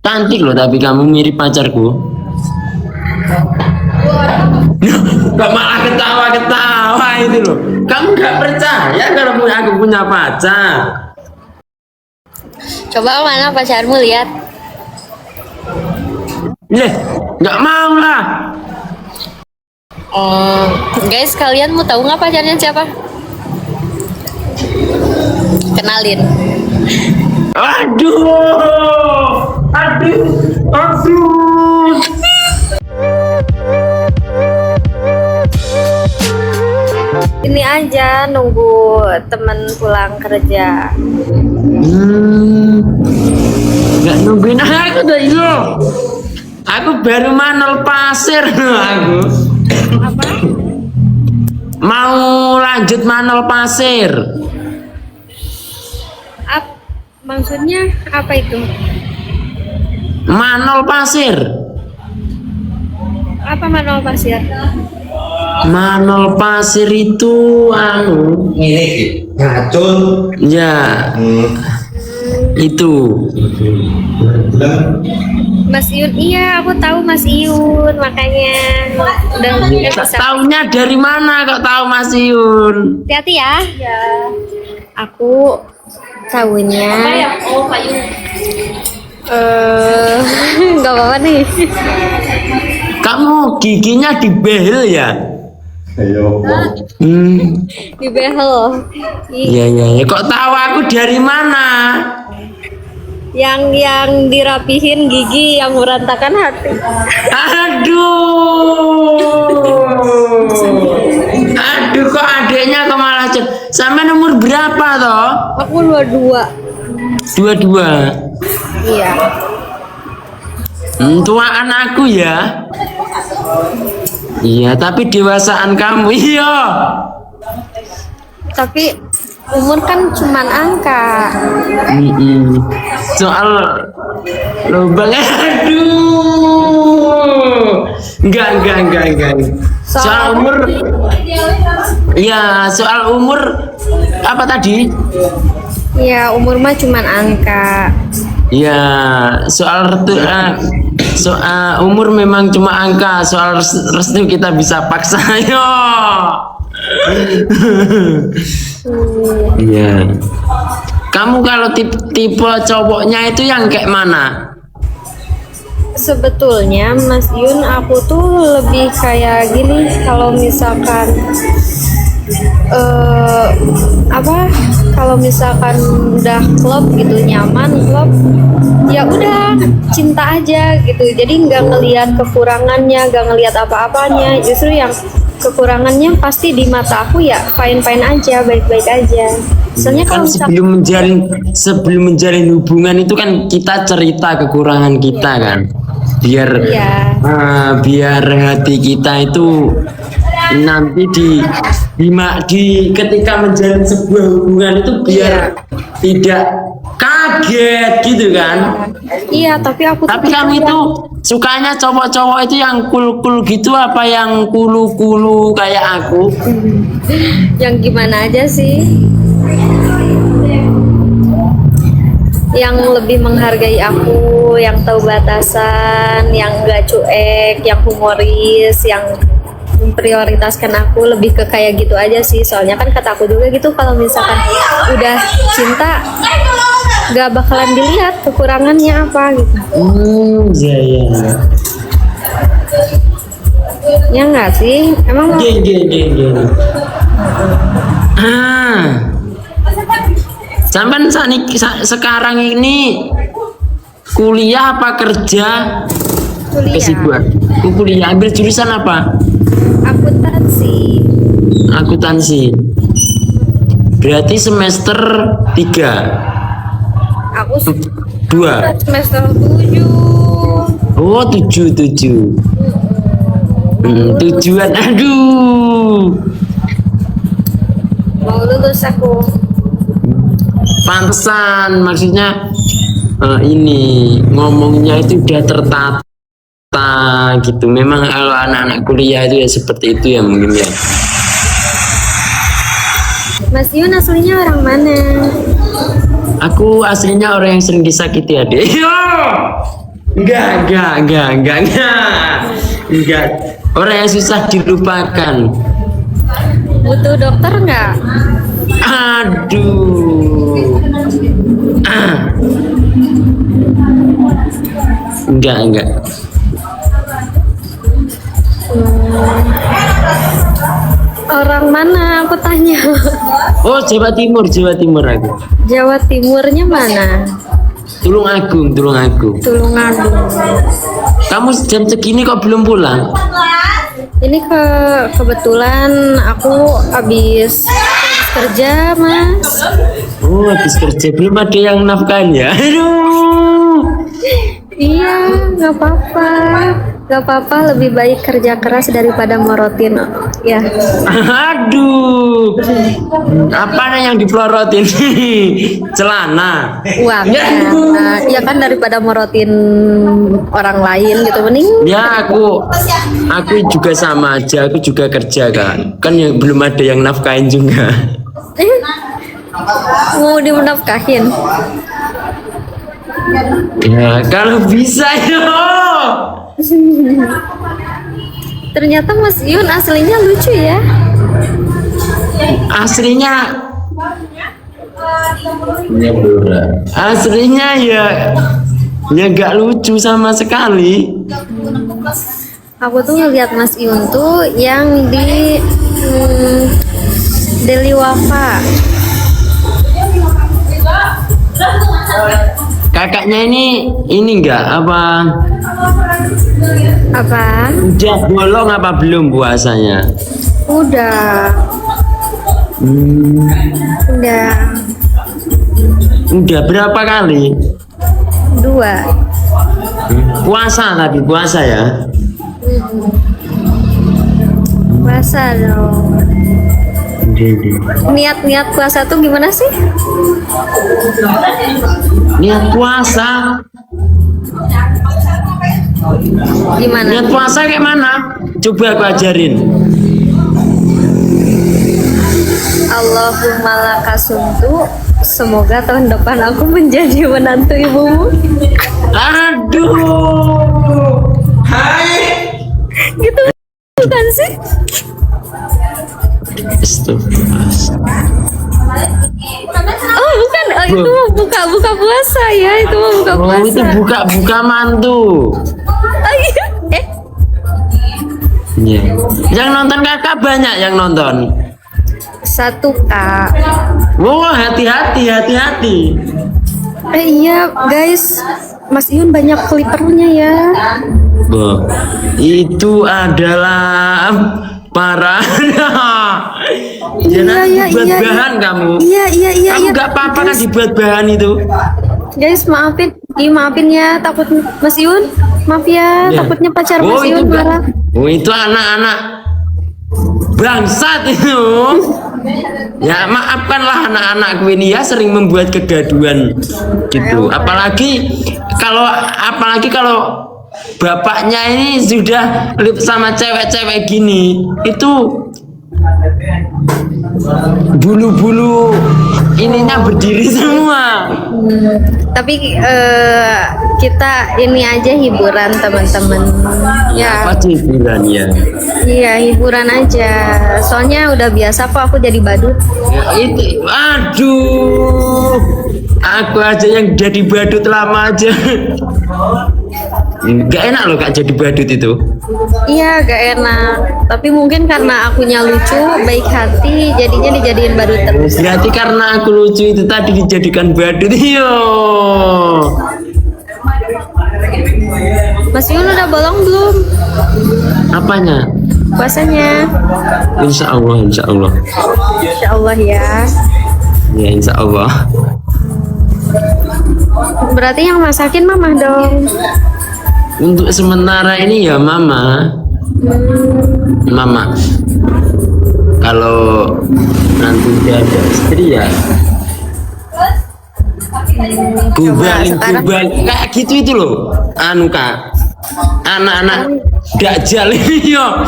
Cantik loh, tapi kamu mirip pacarku. Gak malah ketawa-ketawa itu loh. Kamu gak percaya kalau aku punya pacar? Coba mana pacarmu, lihat. Gak mau lah. Guys, kalian mau tahu nggak pacarnya siapa? Kenalin. Aduh. Ini aja nunggu temen pulang kerja. Nggak nungguin aku dah itu. Aku baru manol pasir aku. Apa? Mau lanjut manol pasir. Maksudnya apa itu? Manol pasir. Apa manol pasir? Manol pasir itu Ini ngacun. ya itu. Mas Iyun, iya aku tahu Mas Iyun, makanya udah bisa. Taunya dari mana kok tahu Mas Yun? Hati-hati ya. Ya. Aku tahunya. Oh, payung. Nggak apa-apa nih. Kamu giginya dibehel ya? Ayo. Di behel. Iya. Kok tahu aku dari mana? Yang dirapihin gigi, yang berantakan hati. Aduh, kok adeknya kok malah sampai nomor berapa toh? Aku 22. 22. Iya. Tuaan aku ya. Iya, tapi dewasaan kamu. Iya. Tapi umur kan cuman angka. Soal lubang, aduh. Enggak. Soal umur. Ya, soal umur apa tadi? Ya, umur mah cuman angka. Ya, soal umur memang cuma angka. Soal restu kita bisa paksa. Yo. Iya. Kamu kalau tipe cowoknya itu yang kayak mana? Sebetulnya Mas Yun, aku tuh lebih kayak gini, kalau misalkan kalau misalkan udah klop gitu, nyaman klop, ya udah cinta aja gitu. Jadi nggak ngelihat kekurangannya, nggak ngelihat apa-apanya. Justru yang kekurangannya pasti di mata aku ya fine aja, baik-baik aja. Soalnya Kan kalau misalkan sebelum menjalin hubungan itu kan kita cerita kekurangan kita kan, biar iya. Biar hati kita itu nanti ketika menjalin sebuah hubungan itu biar tidak kaget gitu kan. Iya, tapi Kamu itu sukanya cowok-cowok itu yang cool gitu apa yang kulu kayak aku? yang gimana aja sih? Yang lebih menghargai aku, yang tahu batasan, yang gak cuek, yang humoris, yang memprioritaskan aku, lebih ke kayak gitu aja sih. Soalnya kan kata aku juga gitu, kalau misalkan udah cinta gak bakalan dilihat kekurangannya apa gitu. Iya. Ya nggak sih? Emang Iya. Sampai sekarang ini kuliah apa kerja? kuliah Kesibukan. Kuliah ambil jurusan apa? Akuntansi. Berarti semester 3. aku 2. semester 7. Oh, 7. Tujuan, aduh. Mau lulus aku. Pantesan, maksudnya ini ngomongnya itu udah tertata gitu. Memang kalau anak-anak kuliah itu ya seperti itu ya mungkin ya. Mas Yun aslinya orang mana? Aku aslinya orang yang sering disakiti adik. Enggak. Orang yang susah dilupakan. Butuh dokter nggak? Aduh. Enggak. Orang mana aku tanya? Oh, Jawa Timur aku. Jawa Timurnya mana? Tulungagung. Tulungagung. Kamu jam segini kok belum pulang? Ini kebetulan aku habis kerja, Mas. Oh, habis kerja belum ada yang nafkahin ya? Aduh. Iya, nggak apa-apa. Lebih baik kerja keras daripada morotin, ya. Aduh. Apa yang dipelorotin? Celana. Uang. Ya kan daripada morotin orang lain gitu, mending. Ya aku juga sama aja. Aku juga kerja kan. Kan yang belum ada yang nafkahin juga. Mau dimenafkahin. Ya kalau bisa yo. Ternyata Mas Yun aslinya lucu ya. Aslinya ya nggak lucu sama sekali. Aku tuh ngeliat Mas Yun tuh yang di Deli Wafa. Kakaknya ini enggak apa? Udah bolong apa belum puasanya? Udah. Udah berapa kali? 2. Puasa ya? Puasa dong. Niat puasa tuh gimana sih? Niat puasa? Gimana? Niat puasa kayak mana? Coba aku ajarin. Allahumma lakasumtu, semoga tahun depan aku menjadi menantu ibumu. Aduh. Hai. Gitu bukan sih? Oh bukan, itu mau buka puasa ya, itu mau buka puasa. Oh itu buka mantu. Oh, iya. Iya. Yang nonton kakak banyak yang nonton. 1 Kak. Wow, hati-hati. Iya guys, Mas Yun banyak klipernya ya. Itu adalah para buat bahan kamu. Iya. Kamu nggak apa-apa kan dibuat bahan itu. Guys, maafin ya, takut Mas Yun. Maaf ya, takutnya pacar Mas Yun marah. Itu anak-anak bangsat itu. Ya maafkanlah anak-anakku ini ya sering membuat kegaduhan gitu. Apalagi kalau bapaknya ini sudah lip sama cewek-cewek gini, itu bulu-bulu ininya berdiri semua. Tapi kita ini aja hiburan teman-teman. Ya. Apa hiburan ya? Iya, hiburan aja. Soalnya udah biasa kok aku jadi badut. Ya, itu, aduh, aku aja yang jadi badut lama aja. Gak enak loh Kak jadi badut itu. Iya, gak enak. Tapi mungkin karena akunya lucu, baik hati, jadinya dijadiin badut terus. Berarti karena aku lucu itu tadi dijadikan badut. Yo. Mas Yun udah bolong belum? Apanya? Puasanya. Insya Allah. Insya Allah ya. Ya insya Allah. Berarti yang masakin mama dong. Untuk sementara ini ya mama. Kalau nanti dia ada istri ya gubal kayak gitu itu loh. Anu Kak, anak-anak dajjal ini yo.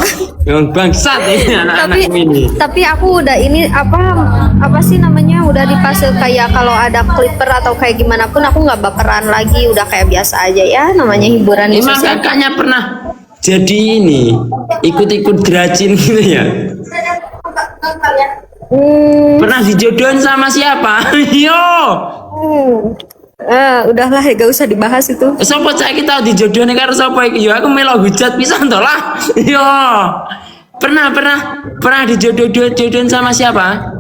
Yang bangsat ini anak-anak ini. Tapi aku udah ini apa sih namanya, udah di fase kayak kalau ada clipper atau kayak gimana pun aku nggak baperan lagi, udah kayak biasa aja ya, namanya hiburan di Emang sosial. kakaknya pernah jadi ini ikut-ikut dracin gitu ya? Pernah dijodohin sama siapa? Yo. Udahlah, gak usah dibahas itu. Sopo saiki tau dijodohne karo sapa iki? Yo aku melo hujat pisan to lah. Yo. Pernah dijodohin sama siapa?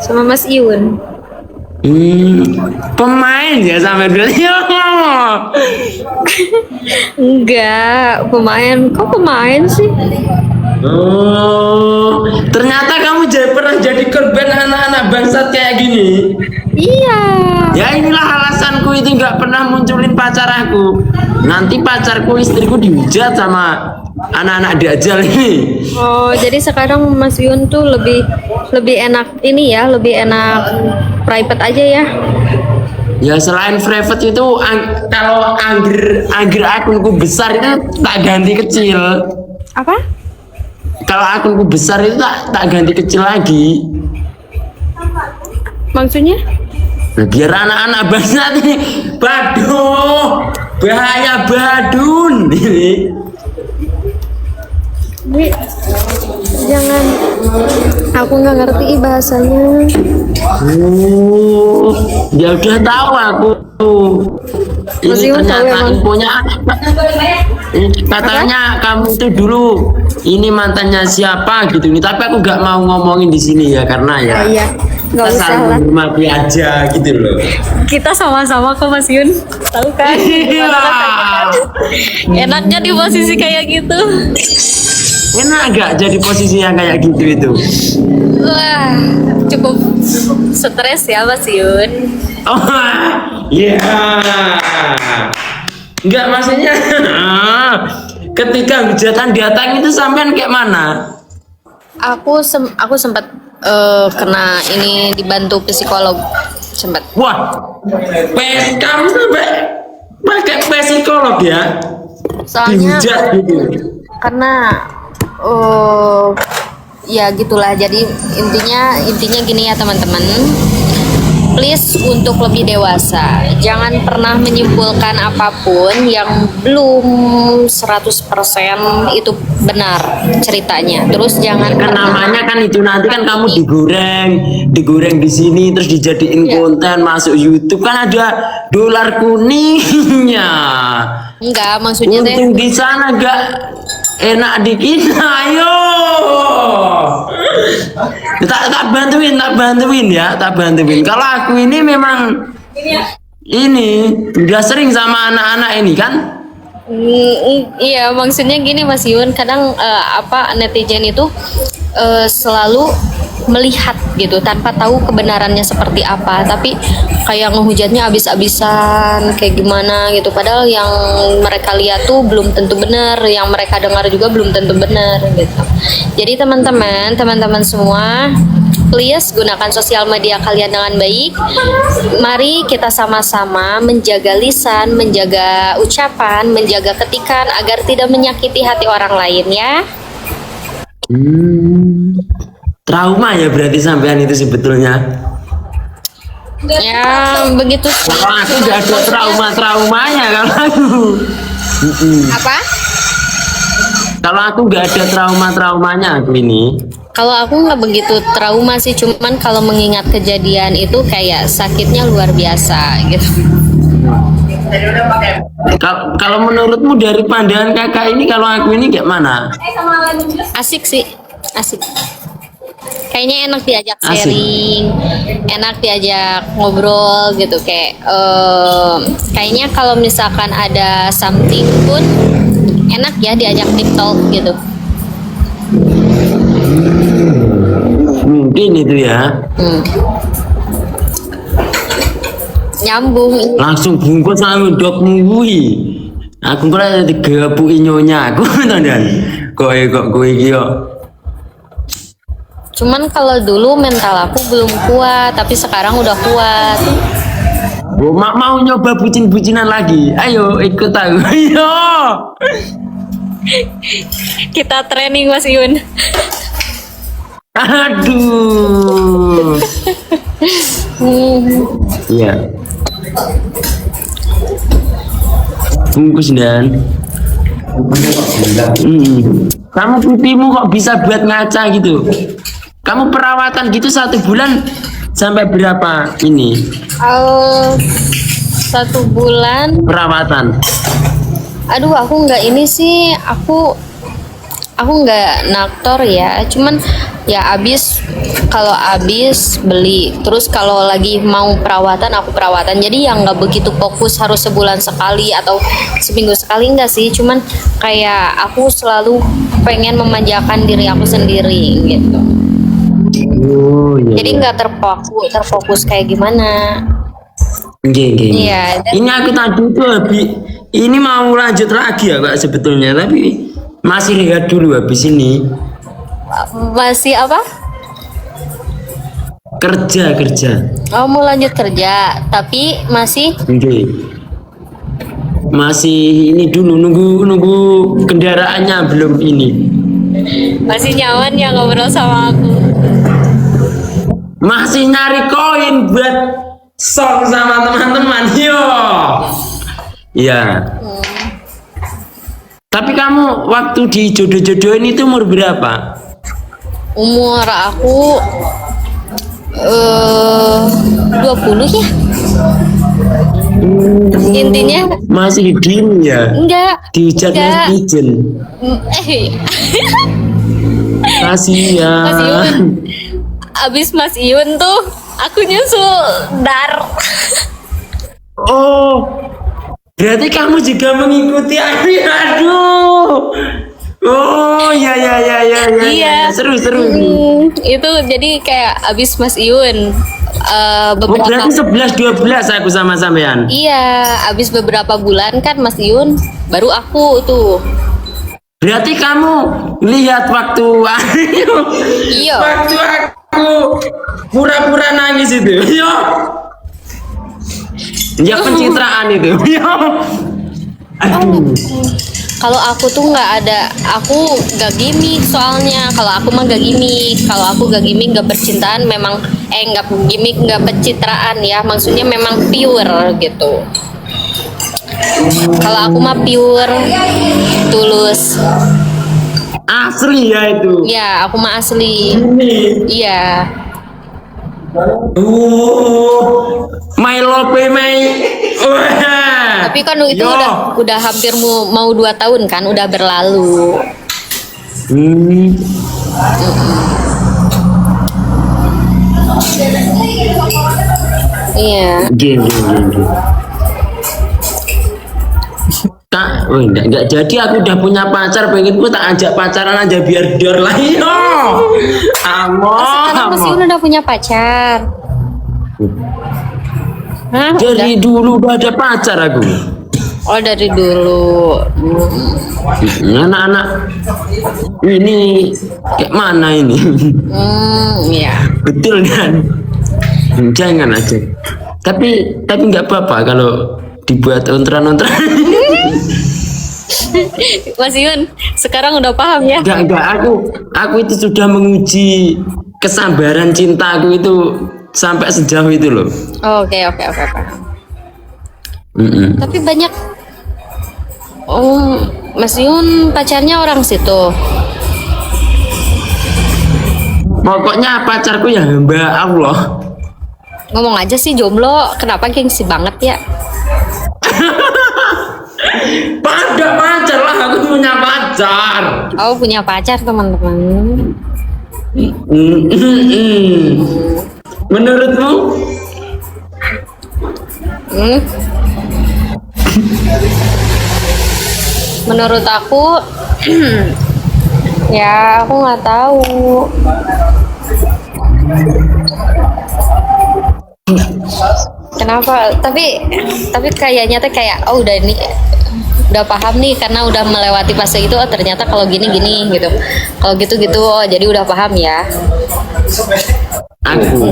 Sama Mas Iun. Pemain ya sampai dulu. Yo. Enggak, kok pemain sih? Oh, ternyata kamu pernah jadi korban anak-anak bangsat kayak gini. Iya. Ya inilah alasanku itu nggak pernah munculin pacar aku. Nanti pacarku, istriku dihujat sama anak-anak dajjal ini. Oh, jadi sekarang Mas Yun tuh lebih enak ini ya, lebih enak private aja ya. Ya selain private itu kalau angger akunku besar itu tak ganti kecil. Apa? Kalau akunku besar itu tak ganti kecil lagi. Maksudnya? Nah, biar anak-anak bangsat ini, waduh, bahaya badun ini. Wi, jangan, aku nggak ngerti bahasanya. Ya udah tahu aku. Mas Ini Iwan tahu ternyata emang. infonya katanya kamu itu dulu ini mantannya siapa gitu nih, tapi aku nggak mau ngomongin di sini ya karena ya Iya, nggak kita usah saling lah. menghormati aja gitu loh. Kita sama-sama kok Mas Yun, tahu kan? Iya. Enaknya di posisi kayak gitu. Enak gak jadi posisinya kayak gitu itu? Wah, cukup stres ya Mas Yun. Oh, iya. Enggak maksudnya ketika hujatan datang itu sampean kayak mana? Aku sempat kena ini, dibantu psikolog sempat. Wah, kamu sampai pakai psikolog ya? Soalnya Dihujat gitu. karena ya gitulah, jadi intinya gini ya teman-teman, please untuk lebih dewasa jangan pernah menyimpulkan apapun yang belum 100% itu benar ceritanya. Terus jangan Kan pernah, namanya kan itu nanti kan kamu digoreng di sini terus dijadiin Iya. konten masuk YouTube kan ada dolar kuningnya. enggak maksudnya teh Untung di sana gak enak di kita, ayo. Tak bantuin ya, tak bantuin. Kalau aku ini memang ini udah sering sama anak-anak ini kan. Iya, maksudnya gini Mas Yun, kadang netizen itu selalu melihat gitu tanpa tahu kebenarannya seperti apa, tapi kayak ngehujatnya abis-abisan kayak gimana gitu, padahal yang mereka lihat tuh belum tentu benar, yang mereka dengar juga belum tentu benar gitu. Jadi teman-teman semua, please gunakan sosial media kalian dengan baik. Mari kita sama-sama menjaga lisan, menjaga ucapan, menjaga ketikan agar tidak menyakiti hati orang lain ya. Trauma ya berarti sampean itu sebetulnya. Ya begitu sih. Kalau aku nggak ada traumanya kalau aku. Apa? Kalau aku nggak ada traumanya aku ini. Kalau aku nggak begitu trauma sih, cuman kalau mengingat kejadian itu kayak sakitnya luar biasa gitu. Kalau menurutmu dari pandangan kakak ini, kalau aku ini kayak mana? Asik sih, asik. Kayaknya enak diajak Asik. sharing, enak diajak ngobrol gitu, kayak kayaknya kalau misalkan ada something pun enak ya diajak deep talk gitu. Mungkin itu ya. Nyambung. Langsung bungkus sama dok mungui. Aku pernah jadi gapu inyonya aku tonton. Kok kok. Cuman kalau dulu mental aku belum kuat, tapi sekarang udah kuat. mau nyoba bucin-bucinan lagi. Ayo ikut aku. Ayo. Kita training Mas Yun. Aduh. Iya. Bungkus dan. Kamu pipimu kok bisa buat ngaca gitu? Kamu perawatan gitu 1 bulan sampai berapa ini? 1 bulan. Perawatan. Aduh, aku nggak ini sih. Aku nggak naktor ya. Cuman ya kalau abis beli. Terus kalau lagi mau perawatan aku perawatan. Jadi yang nggak begitu fokus harus sebulan sekali atau seminggu sekali, enggak sih. Cuman kayak aku selalu pengen memanjakan diri aku sendiri gitu. Oh, iya. Jadi nggak terfokus kayak gimana. Iya. Ini aku tadi tuh ini mau lanjut lagi ya Kak sebetulnya, tapi masih lihat dulu habis ini. Masih apa? Kerja. Oh, mau lanjut kerja, tapi masih masih ini dulu nunggu kendaraannya belum ini. masih nyaman ya ngobrol sama aku. Masih nyari koin buat song sama teman-teman. Yo. Iya. Tapi kamu waktu di jodoh-jodohin itu umur berapa? Umur aku 20 ya. Intinya Masih dini ya. enggak. Dihujat netizen. Kasihan. Mas Iun. Abis Mas Iun tuh aku nyusul dar. Oh, berarti kamu juga mengikuti aku. Aduh. Oh, ya. Iya. Seru. Itu jadi kayak abis Mas Iun Oh, beberapa berarti 11-12 aku sama sampean. Iya, abis beberapa bulan kan Mas Iun baru aku tuh. Berarti kamu lihat waktu Iya. waktu aku pura-pura nangis itu. Yo. Ya pencitraan itu. Yo. Aduh. Kalau aku tuh aku nggak gimmick soalnya. Kalau aku mah nggak gimmick. Kalau aku nggak gimmick, nggak percintaan, memang nggak gimmick, nggak pencitraan ya. Maksudnya memang pure gitu. Kalau aku mah pure, tulus. Asli ya itu. Ya, aku mah asli. Ini. Iya. My love my. Wah. Tapi kan itu Yo. udah hampir mau 2 tahun kan, udah berlalu. Hmm. Iya. Gini. Tak, enggak jadi aku udah punya pacar, pengen gue tak ajak pacaran aja biar dor lah. Yo. Sekarang Mas Iun udah punya pacar. Hah? Dari dulu udah ada pacar aku. Oh, dari dulu. Anak-anak ini kayak mana ini? Iya. Betul kan? Jangan aja. Tapi nggak apa-apa kalau dibuat ontran-ontran. Mas Iun, sekarang udah paham ya? Enggak, aku itu sudah menguji kesabaran cintaku itu sampai sejauh itu loh. Oke, paham. Mm-mm. Tapi banyak Mas Yun pacarnya orang situ. Pokoknya pacarku ya hamba Allah. Ngomong aja sih jomblo, kenapa gengsi banget ya? Pada pacar lah, aku punya pacar. Oh, punya pacar teman-teman. Menurutmu? Menurut aku ya aku nggak tahu. Kenapa? Tapi kayaknya tuh kayak udah paham nih karena udah melewati fase itu. Oh, ternyata kalau gini gitu. Kalau gitu oh, jadi udah paham ya. Aku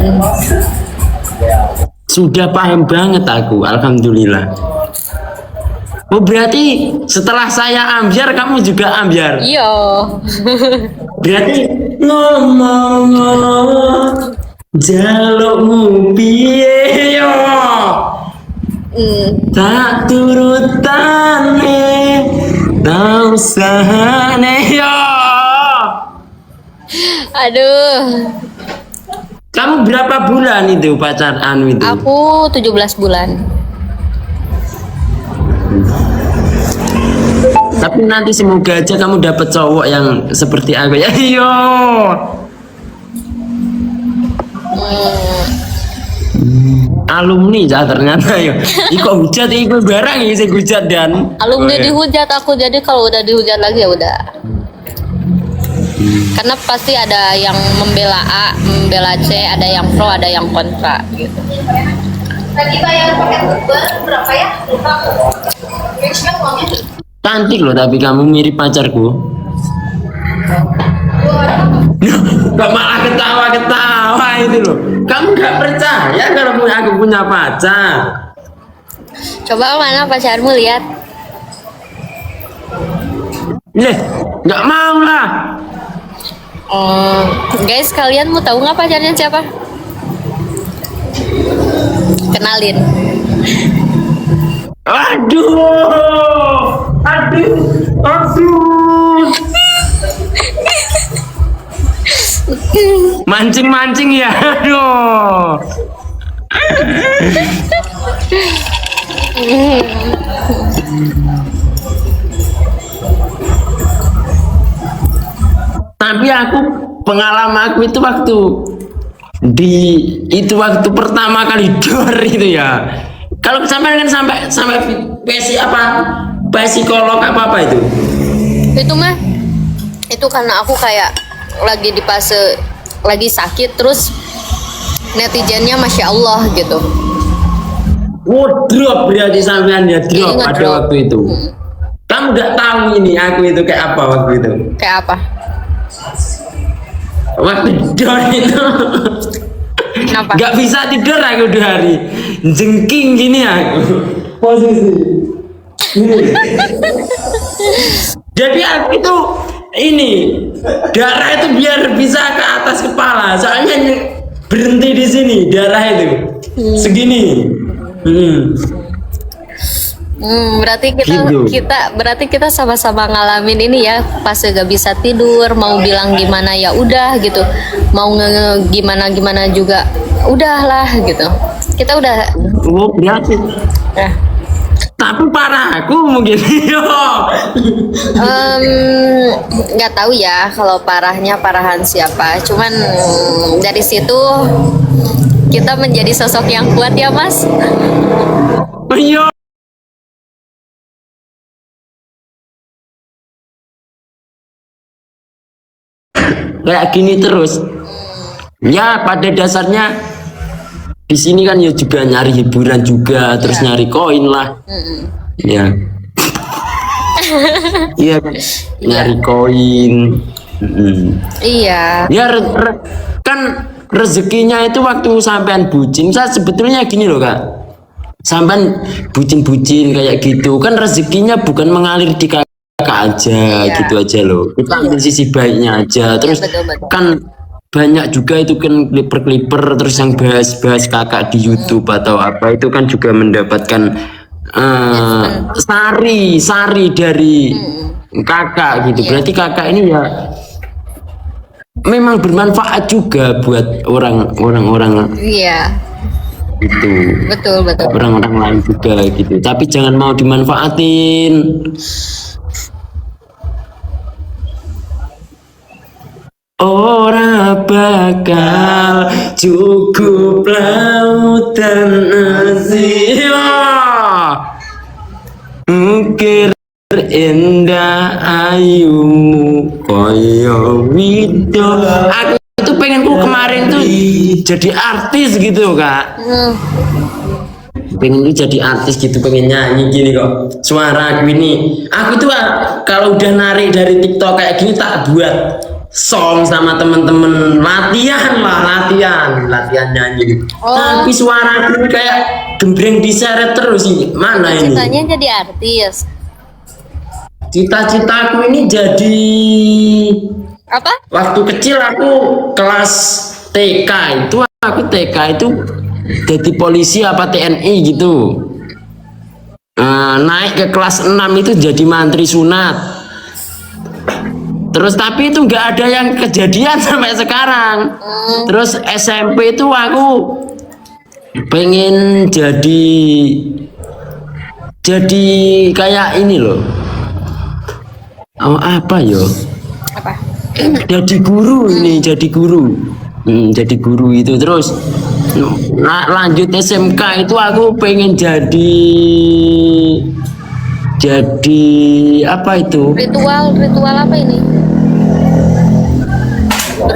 Sudah paham banget aku, alhamdulillah. Oh berarti setelah saya ambyar kamu juga ambyar. Iya. Berarti ngomong jalukmu piye yo. Tak turutane tak usahane yo. Aduh. Kamu berapa bulan itu pacaran itu? Aku 17 bulan. Tapi nanti semoga aja kamu dapat cowok yang seperti aku ya. Yo. Alumni ya ternyata yo. Iko hujat iko barang ya sing hujat dan. Alumni Oh, ya. dihujat aku, jadi kalau udah dihujat lagi ya udah. Karena pasti ada yang membela A, membela C, ada yang pro, ada yang kontra gitu. Tadi bayar paket Uber berapa ya? Lupa. Kayaknya uangnya Cantik loh tapi kamu mirip pacarku. Gak malah ketawa-ketawa itu loh. Kamu gak percaya kalau aku punya pacar? Coba mana pacarmu, lihat. Leh, gak mau lah. Guys, kalian mau tahu nggak pacarnya siapa? Kenalin. Aduh, aduh. Mancing-mancing ya, aduh. Tapi aku pengalaman aku itu waktu pertama kali dor itu ya. Kalau sampai kan sampai psikolog apa itu? Itu mah, itu karena aku kayak lagi di fase lagi sakit, terus netizennya masya Allah gitu. Drop berarti sampean ya drop Iya, pada ngedrop. waktu itu. Kamu nggak tahu ini aku itu kayak apa waktu itu? Kayak apa? Waktu dor itu Kenapa? nggak bisa tidur aku 2 hari, jengking gini aku posisi. Jadi aku itu ini darah itu biar bisa ke atas kepala, soalnya berhenti di sini darah itu segini. Berarti Gitu. berarti kita sama-sama ngalamin ini ya, pas gak bisa tidur, mau bilang gimana ya udah gitu, mau gimana juga udahlah gitu. Kita udah Oh berarti. Tapi parah aku mungkin. nggak tahu ya kalau parahan siapa. Cuman dari situ kita menjadi sosok yang kuat ya Mas. Iya. Kayak gini terus. Ya pada dasarnya di sini kan ya juga nyari hiburan juga, terus nyari koin lah. Ya. Iya kan? Nyari koin. Iya. Ya kan rezekinya itu waktu sampean bucin. Saya sebetulnya gini loh Kak. Sampean bucin-bucin kayak gitu kan rezekinya bukan mengalir di kakak aja Iya. gitu aja loh. Kita ambil sisi baiknya aja. Terus betul. kan banyak juga itu kan kliper-kliper terus yang bahas-bahas kakak di YouTube atau apa itu kan juga mendapatkan sari dari kakak gitu. Berarti kakak ini ya memang bermanfaat juga buat orang-orang Iya. itu, Betul. orang-orang lain juga gitu. Tapi jangan mau dimanfaatin. Ora bakal cukup lautan Asia. Ukir indah ayumu koyo wido. Aku itu pengen kemarin tuh jadi artis gitu Kak. Pengen tuh jadi artis gitu, pengen nyanyi gini kok. Suara aku ini, aku tuh kalau udah narik dari TikTok kayak gini tak buat song sama temen-temen, latihan nyanyi. Oh. Tapi suaraku kayak gembreng diseret terus sih. Mana ini? Citanya jadi artis. Cita-citaku ini jadi, Apa? waktu kecil aku kelas TK itu jadi polisi apa TNI gitu. Naik ke kelas 6 itu jadi mantri sunat. Terus tapi itu nggak ada yang kejadian sampai sekarang. Terus SMP itu aku pengen jadi kayak ini loh. Oh, apa yo? Apa? Jadi guru jadi guru itu. Terus lanjut SMK itu aku pengen jadi apa itu? Ritual apa ini?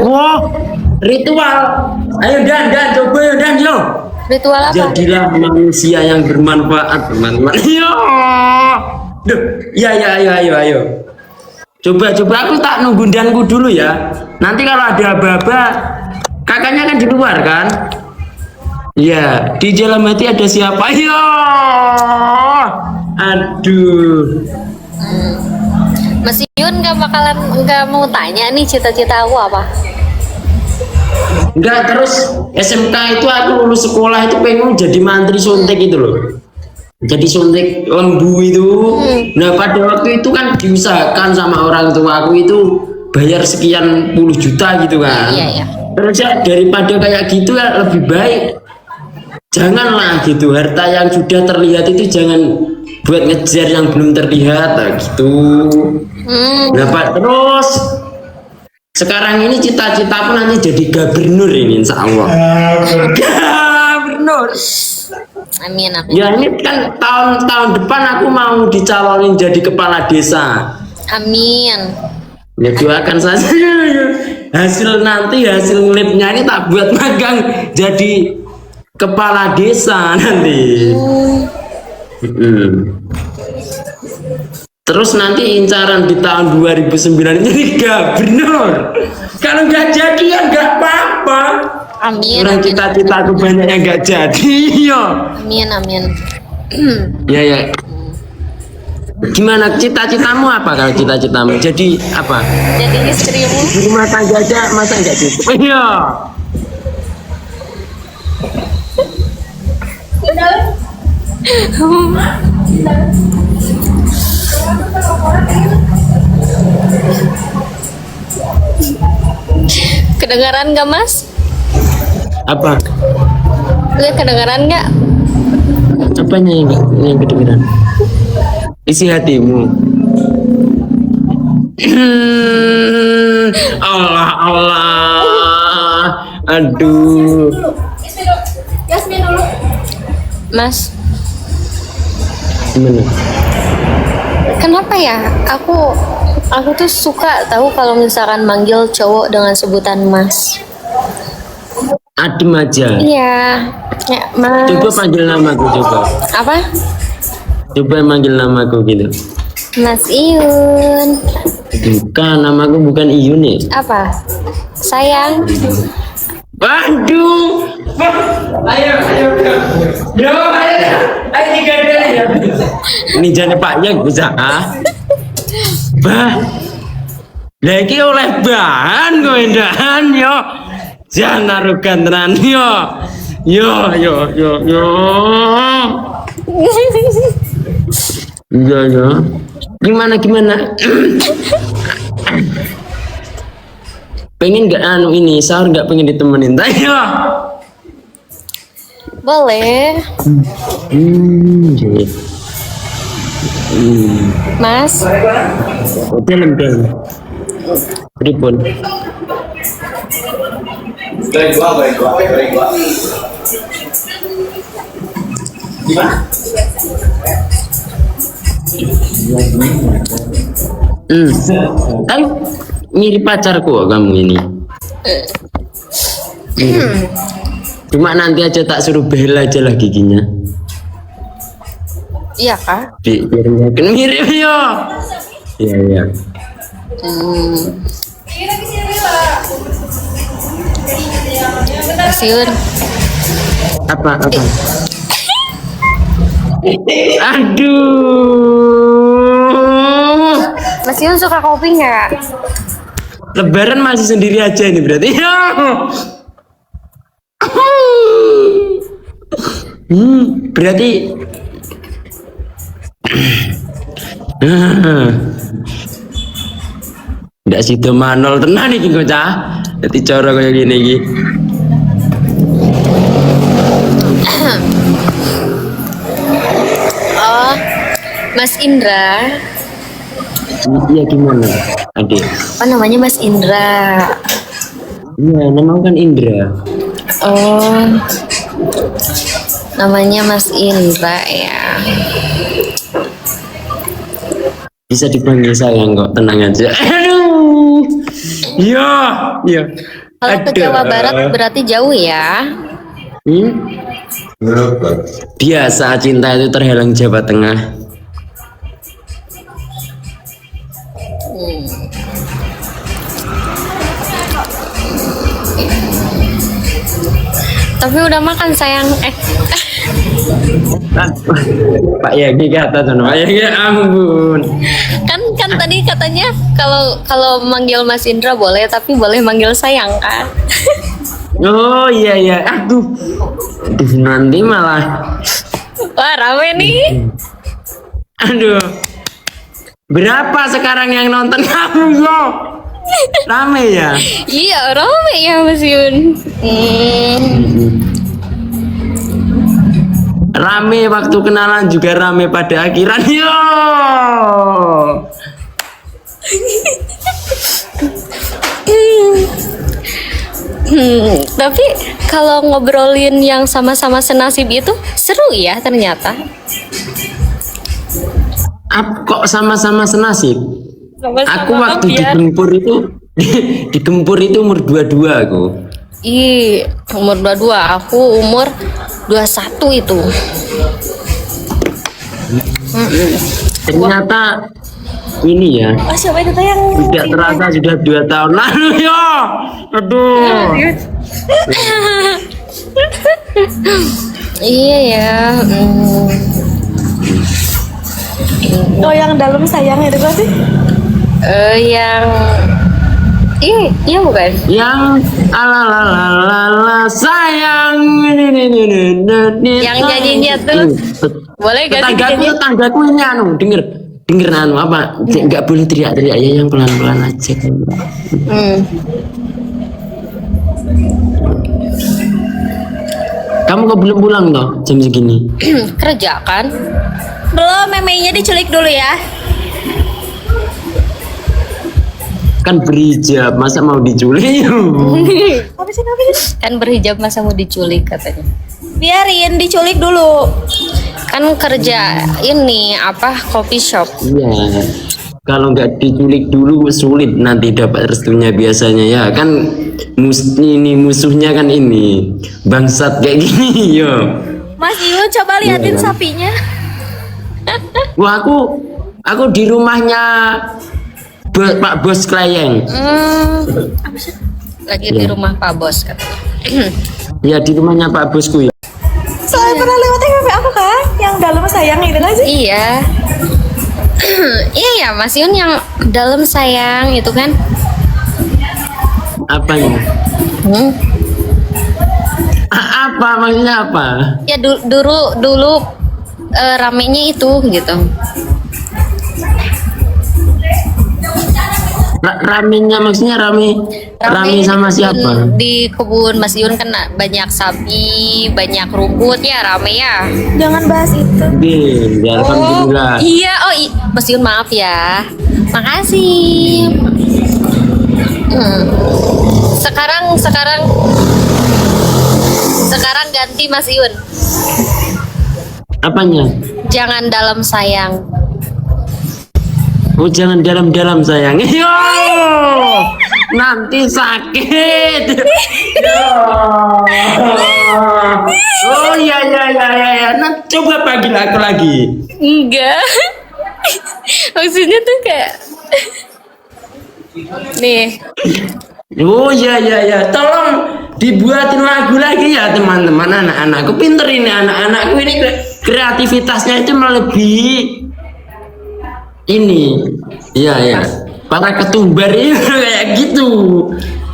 Wah, ritual. Ayo Dan coba ya Dan yo. Ritual apa? Jadilah manusia yang bermanfaat, teman-teman. Yo. Duh, ya ayo. Coba aku tak nunggu Danku dulu ya. Nanti kalau ada aba-aba, kakaknya kan di luar kan? Ya, di dalam hati ada siapa? Yo. Aduh. Mas Yun nggak mau tanya nih cita-cita aku apa? Enggak, terus SMK itu aku lulus sekolah itu pengen jadi mantri suntik itu loh. Jadi suntik lembu itu. Nah pada waktu itu kan diusahakan sama orang tua aku itu bayar sekian puluh juta gitu kan. Iya. Terus ya daripada kayak gitu ya lebih baik janganlah gitu, harta yang sudah terlihat itu jangan buat ngejar yang belum terlihat gitu. Nah Pak, terus sekarang ini cita-citaku nanti jadi gubernur ini insya Allah. Gubernur. Amin. Ya ini kan tahun depan aku mau dicalonin jadi kepala desa. Amin. Ya doakan saja. Hasil ngelipnya ini tak buat magang jadi kepala desa nanti. Terus nanti incaran di tahun 2009 jadi gubernur. Kalau nggak jadi ya nggak apa-apa. Amin. Orang cita-cita aku banyak yang nggak jadi. Yo. Amin. Ya. Gimana cita-citamu apa kalau cita-citamu? Jadi apa? Jadi istrimu. Di rumah tangga aja masa nggak cukup? Iya. Kedengaran nggak Mas? Apa? Kedengaran nggak? Apanya yang kedengeran? Isi hatimu. Allah. Aduh. Yasmin dulu. Mas, Gimana? kenapa ya? Aku tuh suka tahu kalau misalkan manggil cowok dengan sebutan Mas. Adem aja. Iya. Ya, Mas. Coba panggil namaku coba. Apa? Coba manggil namaku gitu. Mas Iyun. Bukan, namaku bukan Iyun ya. Apa? Sayang. Waduh. Ayo. Yo, ayo tiga ya. Ini jane Pak Yang bisa Bah. Lagi oleh bahan kowe ndan yo. Jangan arogan tenan yo. Yo. Iya. Gimana? Pengen nggak ini sahur nggak pengen ditemenin? Ayo. Boleh. Jadi. Mas. Dalam. Pripun? Baik gua. Gimana? Kan mirip pacarku kok kamu ini. Cuma nanti aja tak suruh bela aja lah giginya. Iya kak. Biar yakin mirip yo. Iya. Hmm. Mas Yun. Apa? Aduh. Mas Yun suka kopi nggak? Lebaran masih sendiri aja ini berarti. Berarti ndak sido manol tenan iki bocah. Dadi cara kaya gini iki. Oh, Mas Indra. Iya gimana? Adik. Apa namanya Mas Indra? Iya, nama kan Indra. Oh, namanya Mas Indra ya. Bisa dipanggil sayang kok, tenang aja. Aduh. Iya. Kalau ke Jawa Barat berarti jauh ya? Biasa cinta itu terhalang Jawa Tengah. Tapi udah makan sayang. Pak Yagi kata sama Pak Yagi, ampun. Kan tadi katanya kalau manggil Mas Indra boleh, tapi boleh manggil sayang kan? Oh iya. Aduh, nanti malah. Wah rame nih. Aduh. Berapa sekarang yang nonton kamu yo? Rame ya? Iya rame ya Mas Yun. Rame waktu kenalan juga rame pada akhiran yo. Tapi kalau ngobrolin yang sama-sama senasib itu seru ya ternyata. Kok sama-sama senasib? Aku waktu digempur itu umur 22 aku. Ih, umur 22, aku umur 21 itu. Ternyata ini ya. Oh, siapa itu yang Tidak terasa sudah 2 tahun lalu ya. Aduh. Iya ya. Oh, yang dalam sayang itu berarti? Yang iya bukan? Yang ala sayang. Yang nyanyinya tuh. Boleh gak sih dinyanyi? Tetanggaku ini denger apa? Nggak boleh teriak-teriak ya, yang pelan-pelan aja. Kamu kok belum pulang toh jam segini? Kerja kan? Belum, memenya diculik dulu ya. Kan berhijab, masa mau diculik? Apa sih? Kan berhijab masa mau diculik katanya. Biarin diculik dulu. Kan kerja ini apa coffee shop. Iya. Kalau nggak diculik dulu sulit nanti dapat restunya biasanya ya kan. Ini musuhnya kan ini bangsat kayak gini yo. Mas Yun coba liatin sapinya. Wah aku di rumahnya Pak Bos Kleyeng. Lagi di rumah Pak Bos katanya. Ya di rumahnya Pak Bosku ya. Soalnya pernah lewat TKP aku kan, yang dalam sayang itu kan sih? Iya. Iya ya Mas Yun yang dalam sayang itu kan. Apanya? Apa maksudnya apa? Ya dulu ramenya itu gitu. Ramenya maksudnya rame sama siapa? Di kebun Mas Yun kan banyak sapi, banyak rumput ya rame ya. Jangan bahas itu. Alhamdulillah. Iya, Mas Yun maaf ya. Makasih. Sekarang ganti Mas Yun. Apanya? Jangan dalam sayang. Oh jangan dalam-dalam sayang. Yo, nanti sakit. Yo. Oh iya. Nah, coba panggil aku lagi. Enggak. Maksudnya tuh kayak nih. Oh ya ya ya, tolong dibuatin lagu lagi ya teman-teman, anak-anakku pinter ini, anak-anakku ini kreativitasnya itu melebihi ini. Ya ya, para ketumbar ini kayak gitu.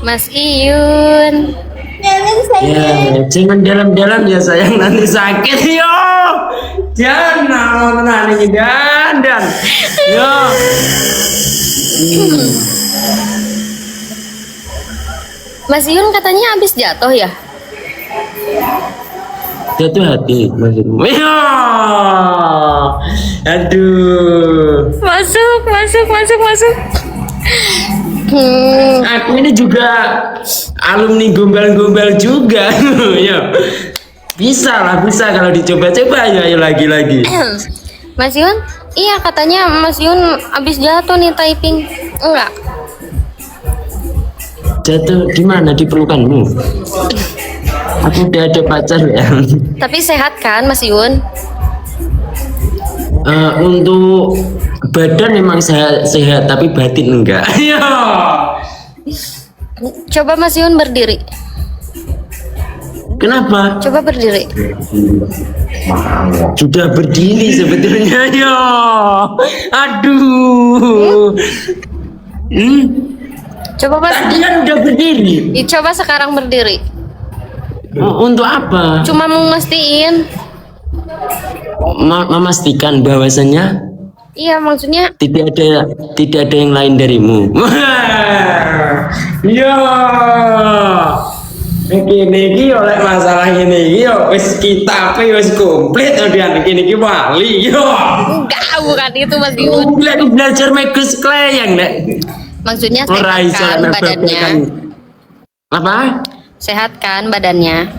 Mas Iyun. Ya, jangan dalam-dalam ya sayang, nanti sakit yo. Jangan mau ini dandan. Yo. Mas Iyun katanya habis jatuh ya? Jatuh hati maksudmu. Yo. Aduh. Masuk. Aku ini juga alumni gombal-gombal juga. Ya. Bisa kalau dicoba-coba ya, ayo lagi. Mas Yun, iya katanya Mas Yun habis jatuh nih typing. Enggak. Jatuh di mana? Di pelukanmu. Aku udah ada pacar ya. Tapi sehat kan Mas Yun? Untuk badan memang sehat, tapi batin enggak. Ya. Coba Mas Yun berdiri. Kenapa? Coba berdiri. Sudah berdiri sebetulnya. Ya. Aduh. Coba Mas. Tadi kan udah berdiri. Coba sekarang berdiri. Untuk apa? Cuma mau ngestiin. Memastikan bahwasannya Iya maksudnya. tidak ada yang lain darimu. Ya. Iki oleh masalah ini yo wis kitabe wis komplit udah iki wali yo. Enggak, bukan itu Mas Yun. Aku belajar megus kleyang nek. Maksudnya Ora sehat iso kan badannya. Apa? Sehat kan badannya.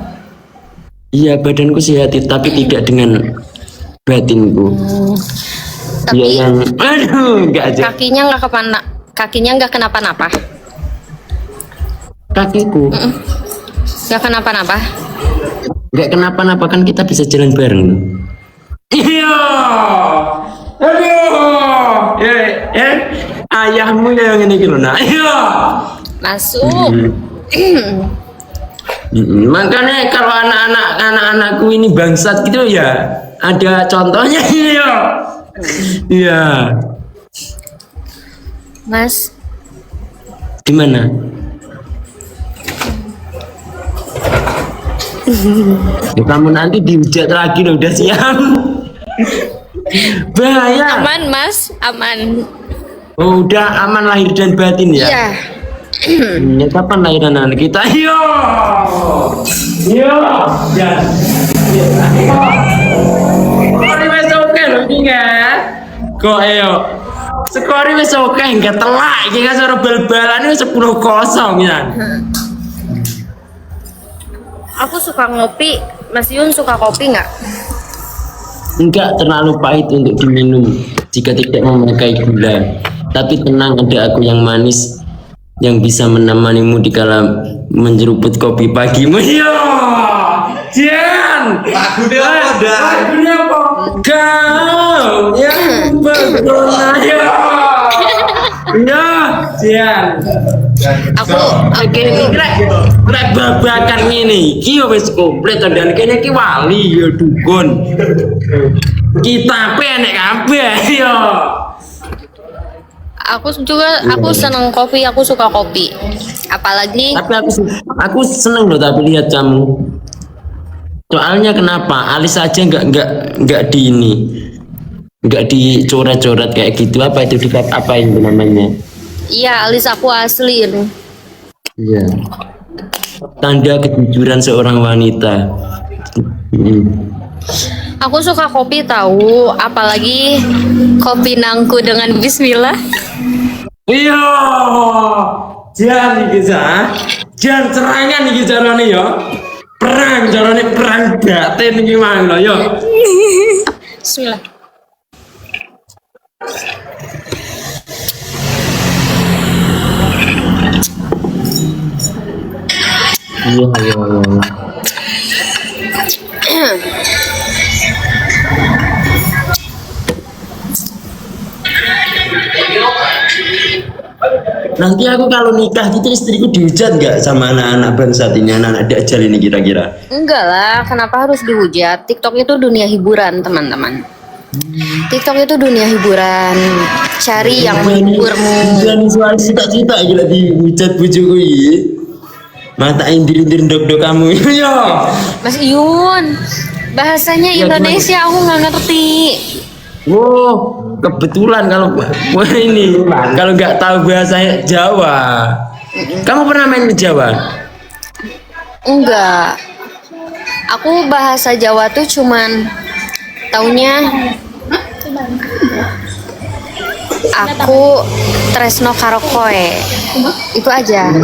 Iya badanku sehat tapi tidak dengan batinku. Tapi Ya yang aduh enggak aja. kakinya nggak kenapa-napa. Kakiku Nggak kenapa-napa. enggak kenapa-napa kan kita bisa jalan bareng. Iya. Aduh. Ayahmu yang ini gitu nah. Iya. Masuk. Makanya kalau anak-anakku ini bangsat gitu ya ada contohnya. Iya. Mas, Gimana? Ya, kamu nanti dihujat lagi loh, udah siap. Bahaya. aman Mas, aman. Oh, udah aman lahir dan batin ya. Iya. Ya kapan lahiran anak kita? Yo. Ya. Skori wis oke lho iki kan. Kok ayo. Skori wis oke enggak telak iki kan suara bal-balan wis 10-0 ya. Aku suka ngopi. Mas Yun suka kopi nggak? Enggak terlalu pahit untuk diminum jika tidak memakai gula. Tapi tenang, ada aku yang manis yang bisa menemanimu di kala menjeruput kopi pagimu. Yo, Jan. Lagunya apa? Lagunya apa? Kau yang berguna. Yo, Jan. Aku Rek babakan ini, iki wis komplit dan kene iki wali ya dukun. Kita enek kabeh yo. Aku seneng kopi, aku suka kopi. Apalagi Tapi aku seneng loh tapi lihat kamu. Soalnya kenapa? Alis aja enggak di ini. Enggak dicoret-coret kayak gitu. Apa itu apa itu namanya? iya alis aku asli ini. Iya. Tanda kejujuran seorang wanita. Aku suka kopi tahu, apalagi kopi nangku dengan bismillah. Iya. Jangan iki jangan serangan iki carane ya. Perang carane perang batin iki mang lho ya. Bismillah. Iya. nanti aku kalau nikah gitu istriku dihujat nggak sama anak-anak bangsat ini, anak-anak dajjal ini kira-kira? Enggak lah, kenapa harus dihujat? TikTok itu dunia hiburan, teman-teman. TikTok itu dunia hiburan. Cari yang menghiburmu. Jangan soal cerita-cerita gila dihujat bujuku ini. Mata indir-indir dok-dok kamu. Yo. Mas Iyun, bahasanya Ya, Indonesia aku nggak ngerti. Wow, kebetulan kalau wah ini kalau nggak tahu bahasa Jawa. Kamu pernah main ke Jawa? Enggak. Aku bahasa Jawa tuh cuman taunya aku tresno karo koe. Itu aja.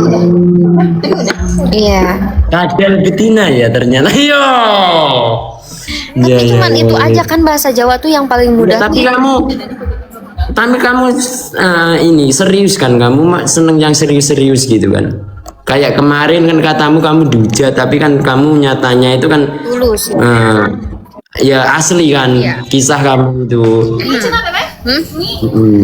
Iya. Kadal betina ya ternyata. Yo. Tapi cuman itu aja kan bahasa Jawa tuh yang paling mudah. Tapi kamu ini serius kan, kamu seneng yang serius-serius gitu kan? Kayak kemarin kan katamu kamu dihujat, tapi kan kamu nyatanya itu kan Tulus. ya asli kan, Iya. kisah kamu itu.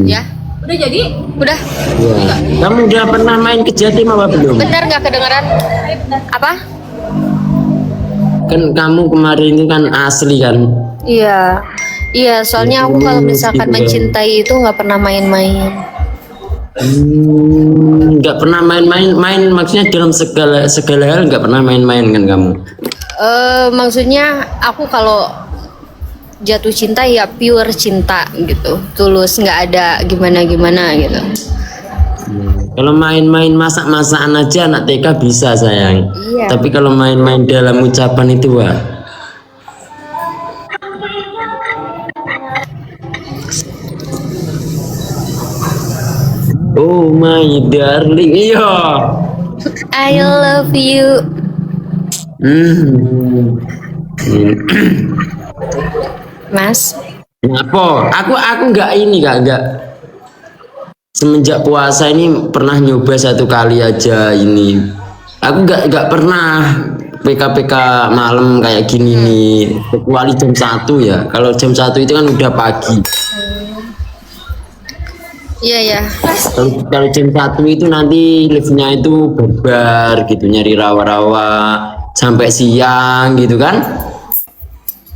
Ya. Udah jadi? Udah. Ya. Kamu udah pernah main ke Jatim apa belum? Benar nggak kedengeran? Apa? Kan kamu kemarin itu kan asli kan? Iya. Iya, soalnya aku kalau misalkan Gitu ya. mencintai itu nggak pernah main-main. Nggak pernah main maksudnya dalam segala hal nggak pernah main-main kan kamu? Maksudnya aku kalau jatuh cinta ya pure cinta gitu, tulus, nggak ada gimana-gimana gitu. Kalau main-main masak-masakan aja anak TK bisa sayang. Iya. Tapi kalau main-main dalam ucapan itu wah. Oh my darling, iya. I love you. Hmm. Mas. Apa? Aku nggak ini nggak. Semenjak puasa ini pernah nyoba satu kali aja ini. Aku nggak pernah PK malam kayak gini nih. Kecuali jam 1 ya. Kalau jam 1 itu kan udah pagi. Iya ya. Kalau jam 1 itu nanti liftnya itu barbar gitu, nyari rawa-rawa sampai siang gitu kan.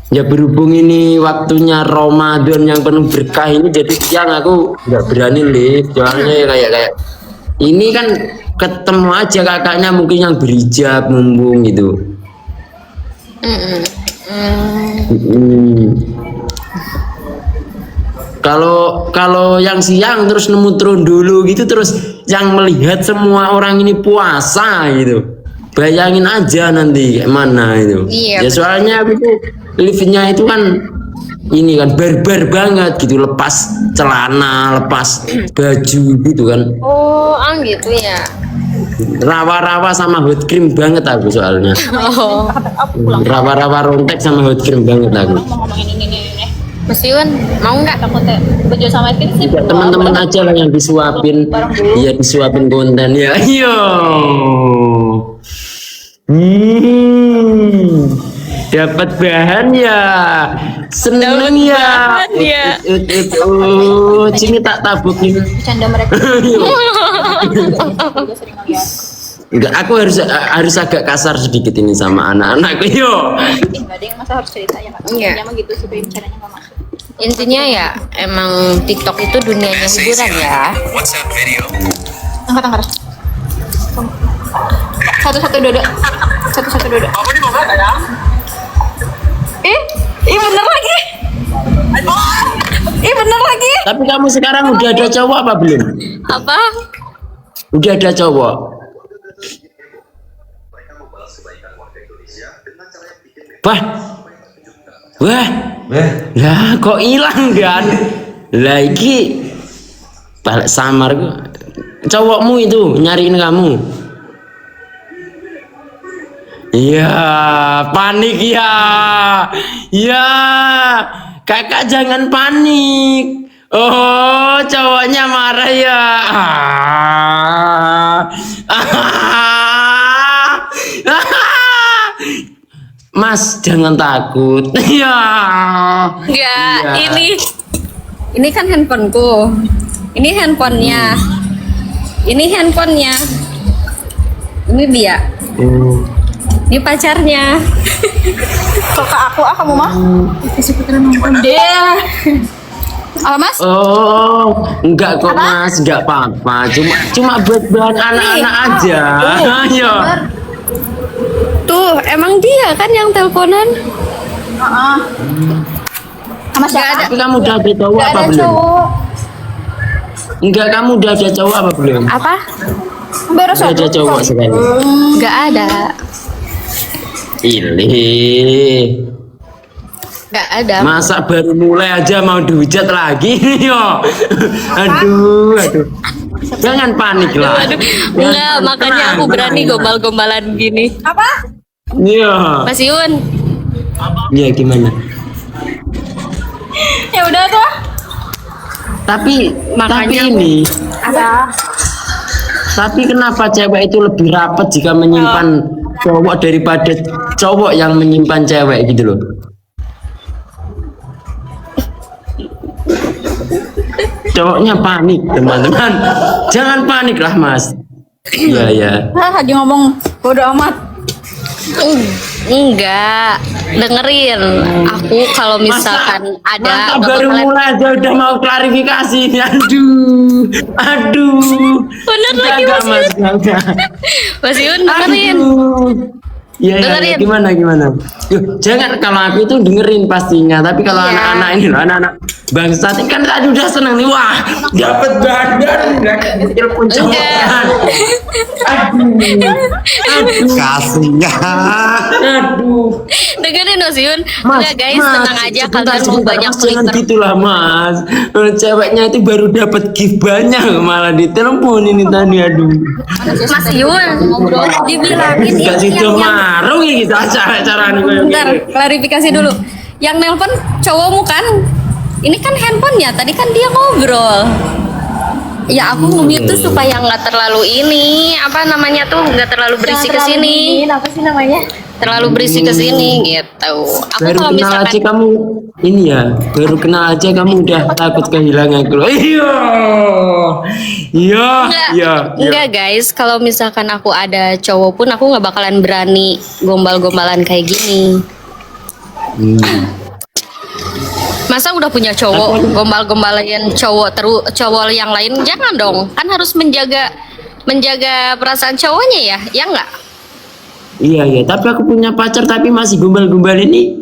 Ya berhubung ini waktunya Ramadan yang penuh berkah ini, jadi siang aku nggak berani lift, soalnya kayak ini kan ketemu aja kakaknya mungkin yang berhijab mumpung gitu. Kalau yang siang terus nemu turun dulu gitu, terus yang melihat semua orang ini puasa gitu. Bayangin aja nanti kayak mana itu. Iya, Ya soalnya aku tuh liftnya itu kan ini kan barbar banget gitu, lepas celana, lepas baju gitu kan. Oh, gitu ya. Rawa-rawa sama hot cream banget aku soalnya. Oh. Rawa-rawa rontek sama hot cream banget aku. Mas Yun, mau nggak? Takutnya baju sama skin sih. Ya, teman-teman aja lah yang disuapin, iya disuapin konten ya. Iya. Dapat bahan ya, seneng ya. bahan ya. Sini tak tabuk ini. Bercanda mereka. Juga sering ngeliat. Enggak, aku harus agak kasar sedikit ini sama anak-anakku. Yo. Nggak ada yang masa harus cerita ya kak. Iya. Emang gitu sih bercandanya nggak masuk. Intinya ya emang TikTok itu dunianya hiburan ya. Angkat. Satu-satu dodok. Satu-satu dodok. Ih bener lagi. Ih bener lagi. Tapi kamu sekarang udah ada cowok apa belum? Apa? Udah ada cowok. Wah, lah kok hilang kan? Lagi balik samar kok. Cowokmu itu nyariin kamu. Iya, panik ya. Ya, kakak jangan panik. Oh, cowoknya marah ya. Mas, jangan takut. Ya. Enggak, Iya. ini kan handphoneku. Ini handphonenya. Ini handphonenya. Ini dia. Oh. Ini pacarnya. Kok ke aku, kamu mah? Dia. Apa mas? Oh, enggak kok Mas, enggak apa-apa. Cuma buat bahan anak-anak aja. Ayo. Tuh, emang dia kan yang teleponan? Sama siapa? Tapi kamu udah ada cowok Gak apa ada belum? cowok. Enggak, kamu udah ada cowok apa belum? Apa? Baru Udah ada cowok sekali. Gak ada. Ini. Gak ada. Masa baru mulai aja mau dihujat lagi yo. Aduh. Jangan panik lah. Enggak, makanya aku berani gombal-gombalan gini. Apa? Iya. Mas Yun, Iya gimana? Ya udah tuh. Tapi Makanya ini. Apa? Tapi kenapa cewek itu lebih rapat jika menyimpan cowok daripada cowok yang menyimpan cewek gitu loh? Cowoknya panik teman-teman. Jangan panik lah Mas. Iya. Lagi ngomong bodo amat. enggak. Dengerin. Aku kalau misalkan ada Masa baru bakalan- mulai aja udah mau klarifikasi. Aduh. Bener lagi, Enggak, Mas enggak. Mas Yun, dengerin. Aduh. Iya, Dengerin. gimana? Yuk, jangan kalau aku itu dengerin pastinya, tapi kalau Iya. anak-anak ini loh, anak-anak bangsat ini kan tadi udah seneng nih, wah, dapat badan, telepon cowok. Enggak. Aduh, kasihan. Aduh. Dengerin Mas Yun. Enggak guys, tenang aja, sebentar, kalian mau banyak Mas, jangan Twitter. gitulah Mas. Ceweknya itu baru dapat gift banyak malah ditelepon ini tadi, aduh. Mas Yun, dibilangin Gak ini situ yang marung ya kita acara nih kayak bentar, gini. klarifikasi dulu. Yang nelpon cowokmu kan? Ini kan handphonenya, tadi kan dia ngobrol. Ya aku nge-mute tuh supaya nggak terlalu ini, apa namanya tuh, nggak terlalu berisik ke sini. Apa sih namanya? Terlalu berisik ke sini gitu. Aku Baru kalau kenal aja misalkan kamu ini ya, baru kenal aja kamu udah takut kehilangan aku. Iya. enggak guys, kalau misalkan aku ada cowok pun aku nggak bakalan berani gombal-gombalan kayak gini. Masa udah punya cowok gombal-gombalain cowok yang lain, jangan dong. Kan harus menjaga perasaan cowoknya ya, ya enggak? Iya, tapi aku punya pacar tapi masih gombal-gombal ini.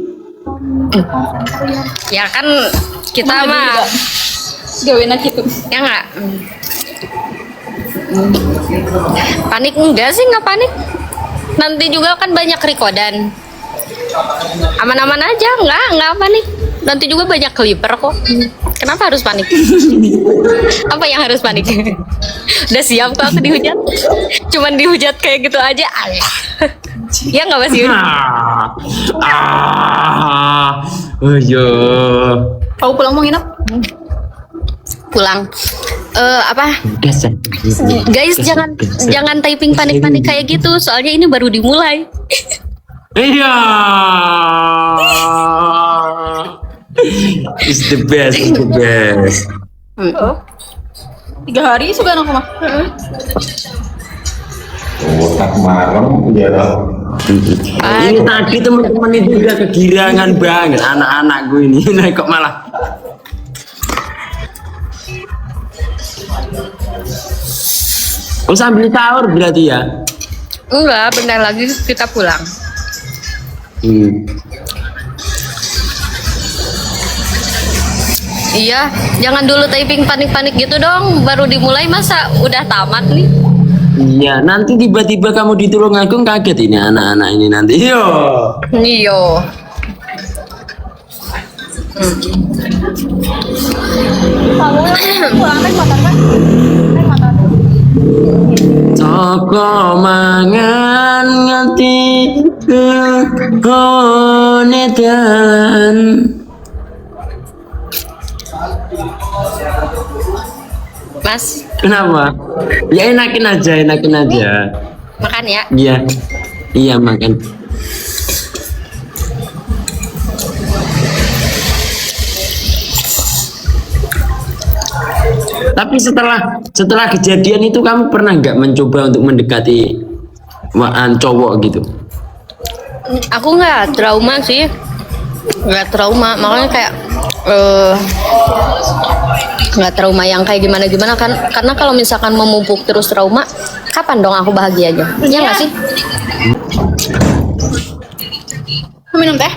Ya kan kita mah Gawin aja gitu. ya enggak? Panik enggak sih, enggak panik. Nanti juga kan banyak rekodan. Aman-aman aja, enggak panik. Nanti juga banyak clipper kok. Kenapa harus panik? Apa yang harus panik? Udah siap kok aku dihujat. Cuman dihujat kayak gitu aja. Alah. Ya nggak Mas Yun? Iya. Kau pulang mau nginep? Pulang. Apa? Geser. Guys, jangan typing panik-panik kayak gitu. Soalnya ini baru dimulai. Iya. It's the best. Oh. 3 hari sudah aku mah. Otak marem ya dong. Ini tadi teman-teman itu udah kegirangan banget anak-anak gue ini. Nah, kok malah sambil sahur berarti ya? Enggak, bentar lagi kita pulang. Iya, jangan dulu typing panik-panik gitu dong. Baru dimulai masa udah tamat nih. Iya, nanti tiba-tiba kamu di Tulungagung kaget ini anak-anak ini nanti. Yo. Iyo. Kamu pulang naik motor kan? Naik motor. Toko mangan nganti honetan. Mas, Kenapa? Ya enakin aja. makan ya. Iya makan. Tapi setelah kejadian itu kamu pernah nggak mencoba untuk mendekati cowok gitu? Aku nggak trauma sih, nggak trauma, makanya kayak nggak trauma yang kayak gimana kan, karena kalau misalkan memupuk terus trauma, kapan dong aku bahagianya? Iya nggak sih? Mau minum teh?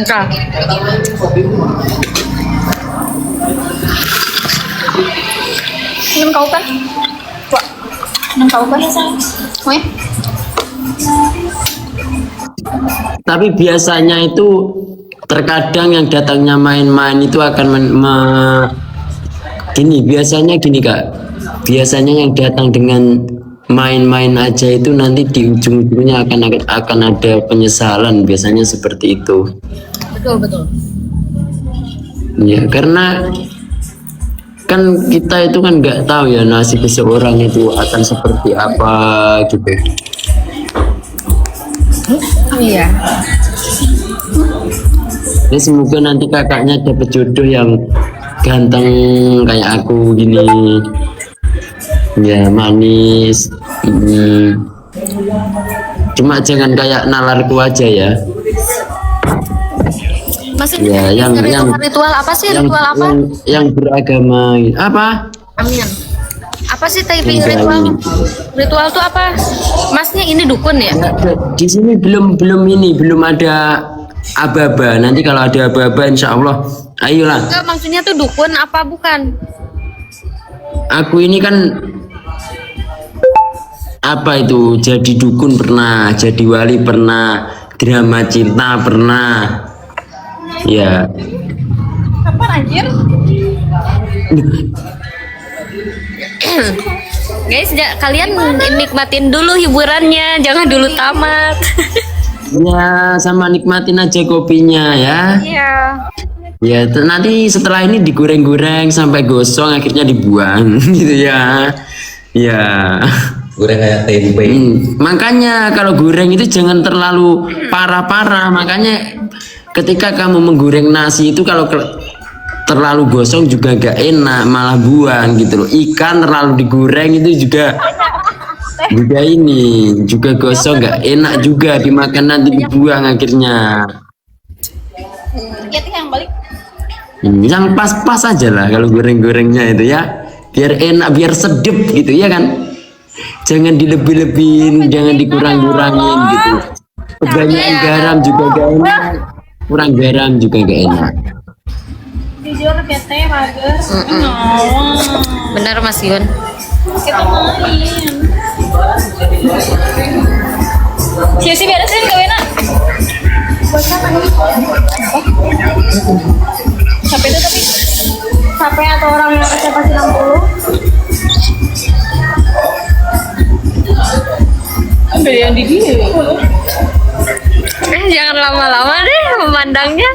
Enggak. Minum kau kan? Wah, minum kau kan? Mau ya? Tapi biasanya itu terkadang yang datangnya main-main itu akan biasanya gini Kak, biasanya yang datang dengan main-main aja itu nanti di ujung-ujungnya akan ada penyesalan, biasanya seperti itu. Betul. Ya karena kan kita itu kan nggak tahu ya nasib seseorang itu akan seperti apa gitu. Iya. Ya semoga nanti kakaknya dapat jodoh yang ganteng kayak aku gini, ya manis. Cuma jangan kayak nalarku aja ya. Masih Ya, yang ritual apa sih? Ritual apa? Yang beragama apa? Amin. Apa sih typing Yang ritual? berani. Ritual tuh apa? Masnya ini dukun ya? Di sini belum ada aba-aba. Nanti kalau ada aba-aba insya Allah ayolah. Enggak, maksudnya tuh dukun apa bukan? Aku ini kan apa itu, jadi dukun pernah, jadi wali pernah, drama cinta pernah. Ya. Apa anjir? Guys, kalian nikmatin dulu hiburannya, jangan dulu tamat. Ya, sama nikmatin aja kopinya ya. Iya. Ya, nanti setelah ini digoreng-goreng sampai gosong akhirnya dibuang gitu ya. Ya. Goreng kayak tempe. Makanya kalau goreng itu jangan terlalu parah-parah. Makanya ketika kamu menggoreng nasi itu kalau terlalu gosong juga gak enak, malah buang gitu loh. Ikan terlalu digoreng itu juga gosong, gak enak juga dimakan, nanti dibuang akhirnya. Ya yang balik. Yang pas-pas aja lah kalau goreng-gorengnya itu ya, biar enak, biar sedep gitu ya kan. Jangan dilebih-lebihin, jangan dikurang-kurangin gitu. Kebanyakan garam juga gak enak, kurang garam juga gak enak. Jujur bete mager. Benar Mas Yun. Kita main. Si beresin gak enak. Siapa itu tapi? Siapa atau orang yang pasti 60? Ada yang di dia. Jangan lama-lama deh memandangnya.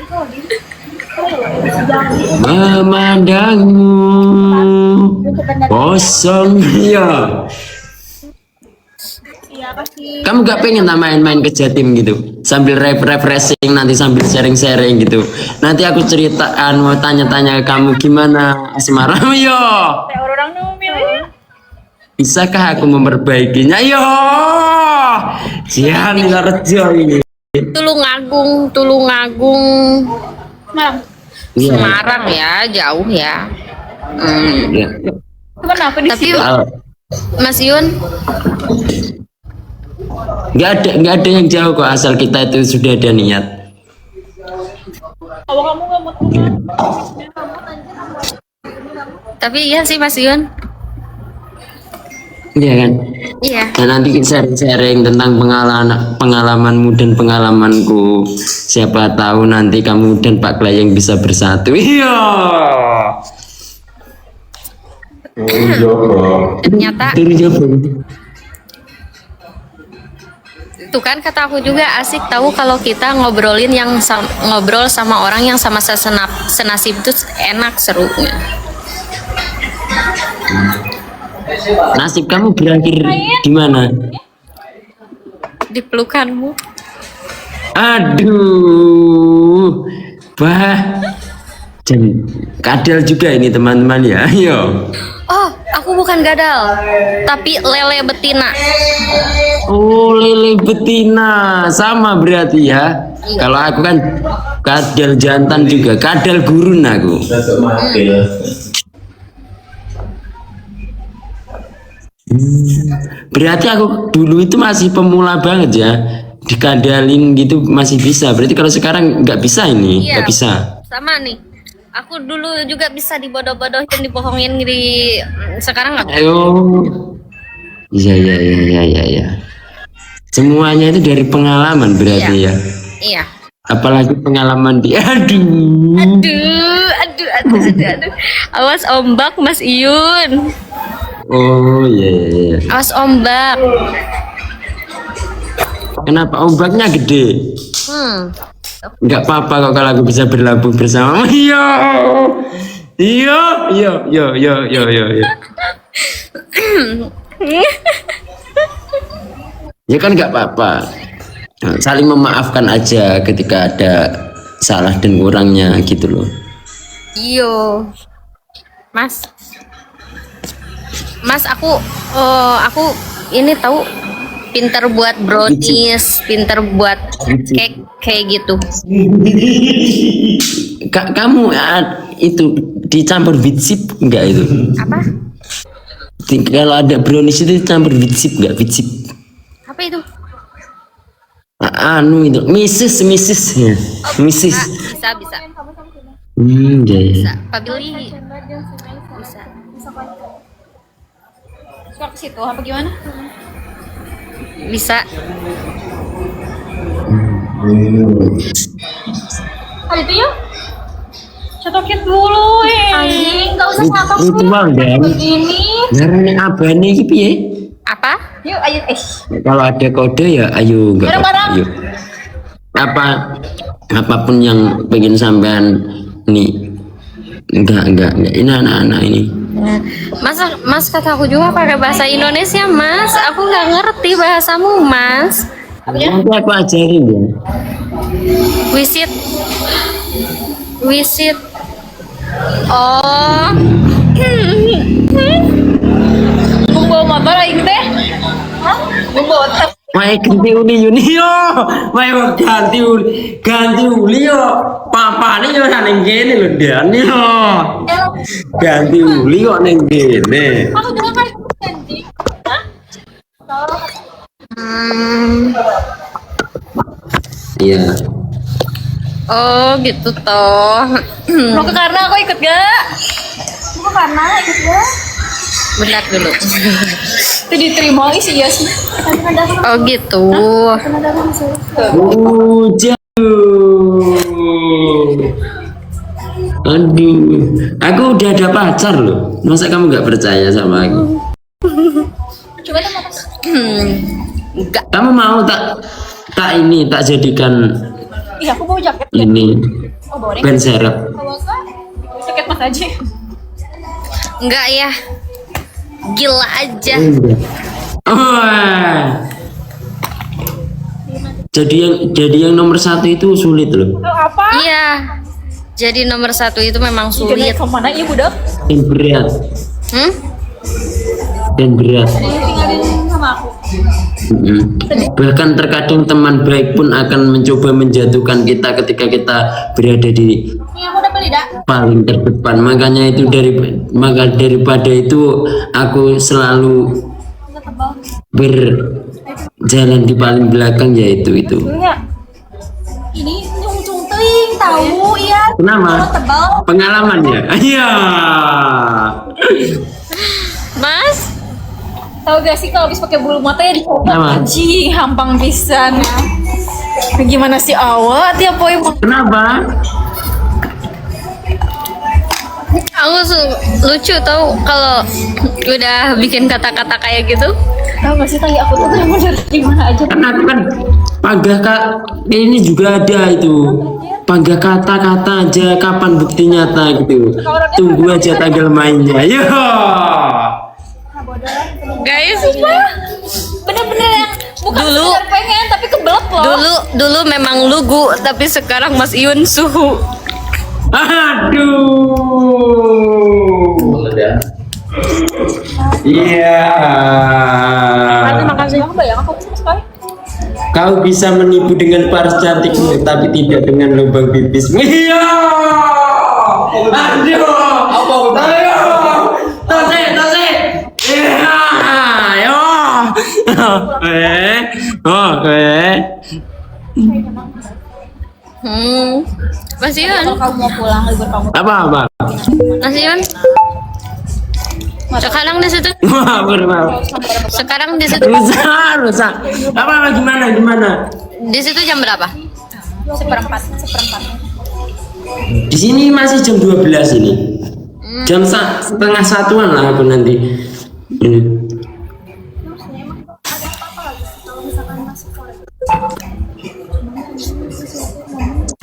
Memandangmu kosong ya. Kamu gak pengen tak main-main ke Jatim gitu sambil refreshing, nanti sambil sharing-sharing gitu, nanti aku ceritaan, mau tanya-tanya ke kamu gimana asmaramu yo. Orang milih. Bisakah aku memperbaikinya yo? Jihan Rejo ini. Tulungagung. Malam. Iya. Semarang ya, jauh ya. Ya. Kenapa di Tapi situ? Mas Yun, Nggak ada yang jauh kok, asal kita itu sudah ada niat. Kalau kamu nggak mau tapi iya sih Mas Yun. Iya kan? Iya. Dan nanti sharing tentang pengalamanmu dan pengalamanku. Siapa tahu nanti kamu dan Pak Klayeng bisa bersatu. Iya. Ternyata Dari Jawa. itu kan kata aku juga asik tahu kalau kita ngobrolin ngobrol sama orang yang sama senasib itu enak serunya. Nasib kamu berakhir di mana? Di pelukanmu. Aduh, bah, Dan kadal juga ini teman-teman ya. Ayo. Oh, aku bukan gadal, tapi lele betina. Oh, lele betina sama berarti ya. Kalau aku kan kadal jantan juga, kadal gurun aku. Masuk mati ya. Berarti aku dulu itu masih pemula banget ya. Dikadalin gitu masih bisa. Berarti kalau sekarang nggak bisa ini, Iya. nggak bisa. Sama nih. Aku dulu juga bisa dibodoh-bodohin, dibohongin sekarang nggak. Ayo. Iya iya iya iya iya. Ya. Semuanya itu dari pengalaman berarti ya. Iya. Apalagi pengalaman di aduh. Aduh. Awas ombak, Mas Iyun. Oh iya iya iya. Awas ombak. Kenapa ombaknya gede? Nggak apa-apa kok kalau aku bisa berlabuh bersama. Iya. Iya, iya, iya, iya, iya, iya. Iya. Ya kan nggak apa-apa. Saling memaafkan aja ketika ada salah dan kurangnya gitu loh. Iyo. Mas. Mas, aku ini tahu pinter buat brownies, pinter buat cake kayak gitu. Kamu itu dicampur with chip enggak itu? Apa? Kalau ada brownies itu dicampur with chip enggak? With chip. Apa itu? Anu itu, Mrs. ya. Mrs. Bisa. Ya, ya. Bisa. Pak Billy. Bisa. Suka ke situ apa gimana? Bisa. Ada itu yuk. Cotokin dulu anjing, enggak usah ngapa Itu bang dan. begini. Ngarane abane iki piye? Apa? Yuk ayo Kalau ada kode ya ayo enggak apa-apa, Bareng-bareng. ayo. Apapun yang pengen sampean nih. Enggak. Ini anak-anak ini. Mas kata aku juga pakai bahasa Indonesia, Mas. Aku nggak ngerti bahasamu, Mas. Nanti aku ajarin ya. Wisit. Oh. Bung bawa motor aing teh. Hah? Bung bawa teh. Mae ganti uli Yuni yo. Mae ganti uli yo. Papane yo nang kene lho Dan yo. Ganti uli kok ning kene. Aku juga kan ganti. Hah? Iya. Oh, gitu toh. Mau ke karena aku ikut gak? Mau ke karena ikut gak? Bentar dulu. Itu diterima sih ya sih. Oh, gitu. Jauh. Aduh, aku udah ada pacar loh. Masa kamu nggak percaya sama aku? Coba tuh mas. Enggak. Kamu mau tak jadikan Iya aku bawa jaket. ini Oh bawa ban serep? Bawa kan? Jaket mas aja. Enggak ya. Gila aja. Wah. Jadi yang nomor satu itu sulit loh. Apa? Iya. Jadi nomor satu itu memang sulit. Kemana iya budak? Dan berat. Dan berat. Tinggalin sama aku. Bahkan terkadang teman baik pun akan mencoba menjatuhkan kita ketika kita berada di Ini aku udah beli dak. paling terdepan. Makanya itu daripada itu aku selalu berjalan di paling belakang yaitu itu. Enggak. Ini cung teuing tahu ya. Kenapa? Tebal. Pengalamannya. Iya. Mas, Tahu gak sih kalau habis pakai bulu mata ya dicoba Kenapa? anjing hampang pisan. Gimana sih awak tiap poin Kenapa? aku lucu tau kalau udah bikin kata-kata kayak gitu. tahu gak sih tadi aku tuh bener-bener gimana aja. Karena aku kan panggah ini juga ada itu. Panggah kata-kata aja kapan bukti nyata gitu. Tunggu aja tanggal mainnya. Yo. Guys, Bener-bener yang bukan Dulu. sekedar pengen tapi kebelet loh. dulu memang lugu, tapi sekarang Mas Iyun suhu. Aduh. Meledak. Iya. Terima kasih. Kau bisa menipu dengan paras cantikmu, tapi tidak dengan lubang pipis. Iya. Aduh. Apa udah? Ayo. Tose. Iya. Ayo. Oke. Mas Yun, Kamu mau pulang libur kamu. Apa? Mas Yun. Sekarang di situ. Wah, benar. Sekarang di situ. Rusak. Apa gimana? Di situ jam berapa? Seperempat. Di sini masih jam 12 ini. Jam setengah satuan lah aku nanti.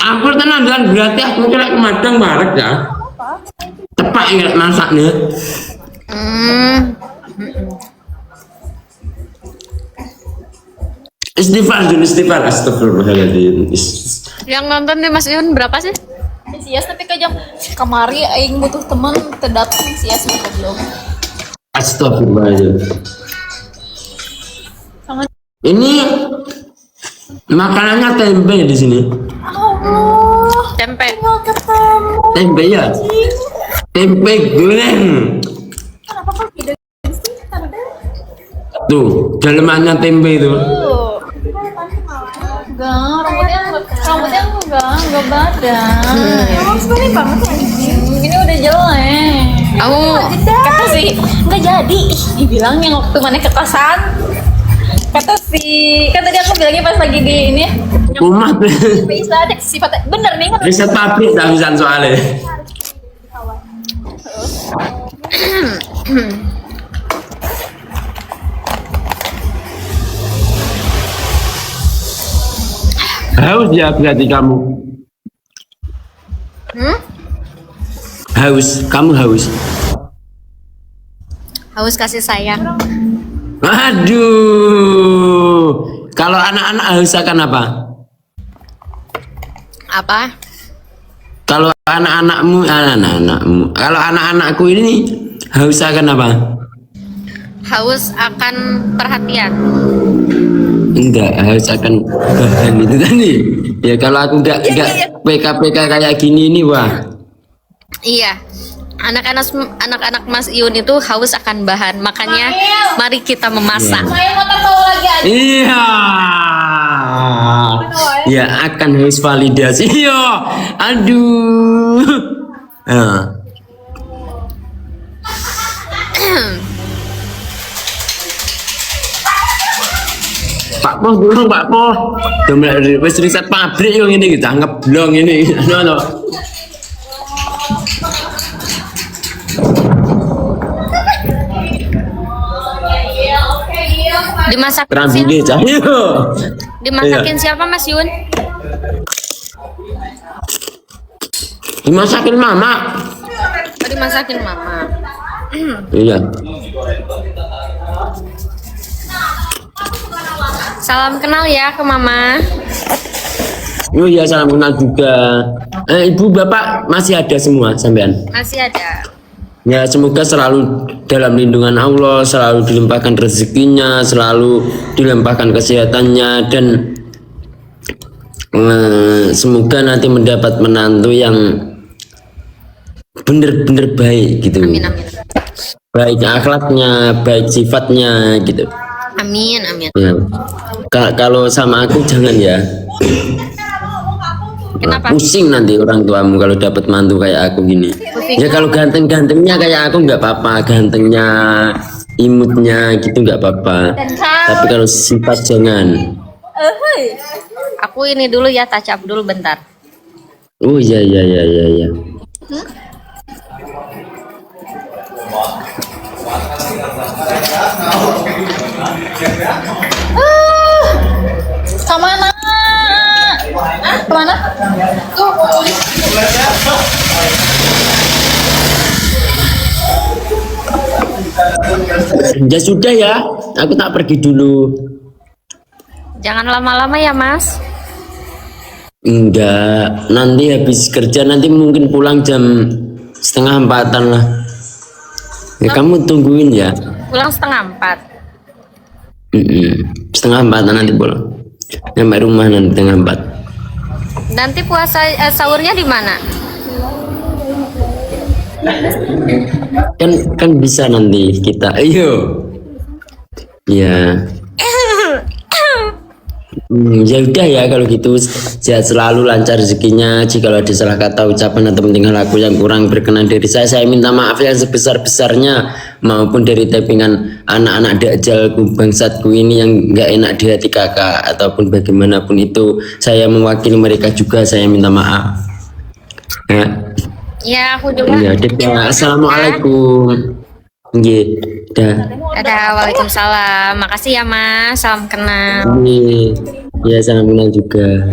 Aku tenang dan berarti aku kira ke Madang barek ya. Tepak ingat masaknya. Istighfar, astagfirullahaladzim. Yang nonton nih Mas Yun berapa sih? Sias tapi ke jam kamari aing butuh teman terdatang sias belum. Astagfirullahaladzim. Sama Ini makanannya tempe di sini. Allah. Tempe. Tinggal ketemu. Tempe ya? Tempe goreng. Kenapa kok tidak sih? Tanda. Tuh, dalemannya tempe itu. Rambutnya enggak badan. Emang sebenarnya banget anjing. Ini udah jelek. Aku Kata sih nggak jadi. Dibilang yang waktu mana ke kosan. Kata si kan tadi aku bilangnya pas lagi di ini Umat. bisa ada sifatnya bener nih kan. Riset pabrik tak bisa soalnya. Haus ya berarti kamu. Haus, kamu haus. haus kasih sayang. Aduh, kalau anak-anak haus akan apa? Apa? Kalau anak-anakmu, kalau anak-anakku ini haus akan apa? Haus akan perhatian. Enggak, haus akan bahan itu tadi. Ya kalau aku enggak PK kayak gini ini wah. Iya. Anak-anak Mas Iun itu haus akan bahan. Makanya mari kita memasak. Saya mau tahu lagi aja. Iya. Ya akan haus validasi. Iya. Aduh. Nah. Pak Poh durung Pak Poh. Domel wis riset pabrik yo ngene iki ngeblong ini. Ono. Dimasakin Rambine siapa? cah. Iya. Dimasakin siapa Mas Yun? Dimasakin mama. Oh, dimasakin mama. Iya. Salam kenal ya ke mama. Oh iya salam kenal juga. Ibu bapak masih ada semua sampean. Masih ada. Ya semoga selalu dalam lindungan Allah, selalu dilimpahkan rezekinya, selalu dilimpahkan kesehatannya dan semoga nanti mendapat menantu yang bener-bener baik gitu. Amin amin. Baik akhlaknya, baik sifatnya gitu. Amin amin. Ya. Kalau sama aku jangan ya. Kenapa? Pusing nanti orang tuamu kalau dapat mantu kayak aku gini. Ya kalau ganteng-gantengnya kayak aku nggak apa-apa, gantengnya, imutnya gitu nggak apa-apa. Tapi kalau sifat jangan. Aku ini dulu ya, touch up dulu bentar. Oh iya iya iya iya. Iya. Kemana? Kemana? Tuh. Ya sudah ya, aku tak pergi dulu. Jangan lama-lama ya Mas. Enggak, nanti habis kerja nanti mungkin pulang jam 3:30 lah. Ya, kamu tungguin ya. Pulang 3:30. 3:30 nanti pulang. Nyampe rumah nanti 3:30. Nanti puasa sahurnya di mana? Kan bisa nanti kita. Ayo. Ya. Ya udah ya kalau gitu, sehat selalu, lancar rezekinya. Jika ada salah kata, ucapan atau tingkah laku yang kurang berkenan dari saya minta maaf yang sebesar-besarnya, maupun dari tappingan anak-anak dajalku bangsatku ini yang nggak enak di hati kakak ataupun bagaimanapun itu, saya mewakili mereka juga, saya minta maaf ya. Ya, aku juga. Ya, assalamualaikum. Nggih, dah. Ada, waalaikumsalam. Makasih ya Mas, salam kenal. Nggih. Ya, salam kenal juga.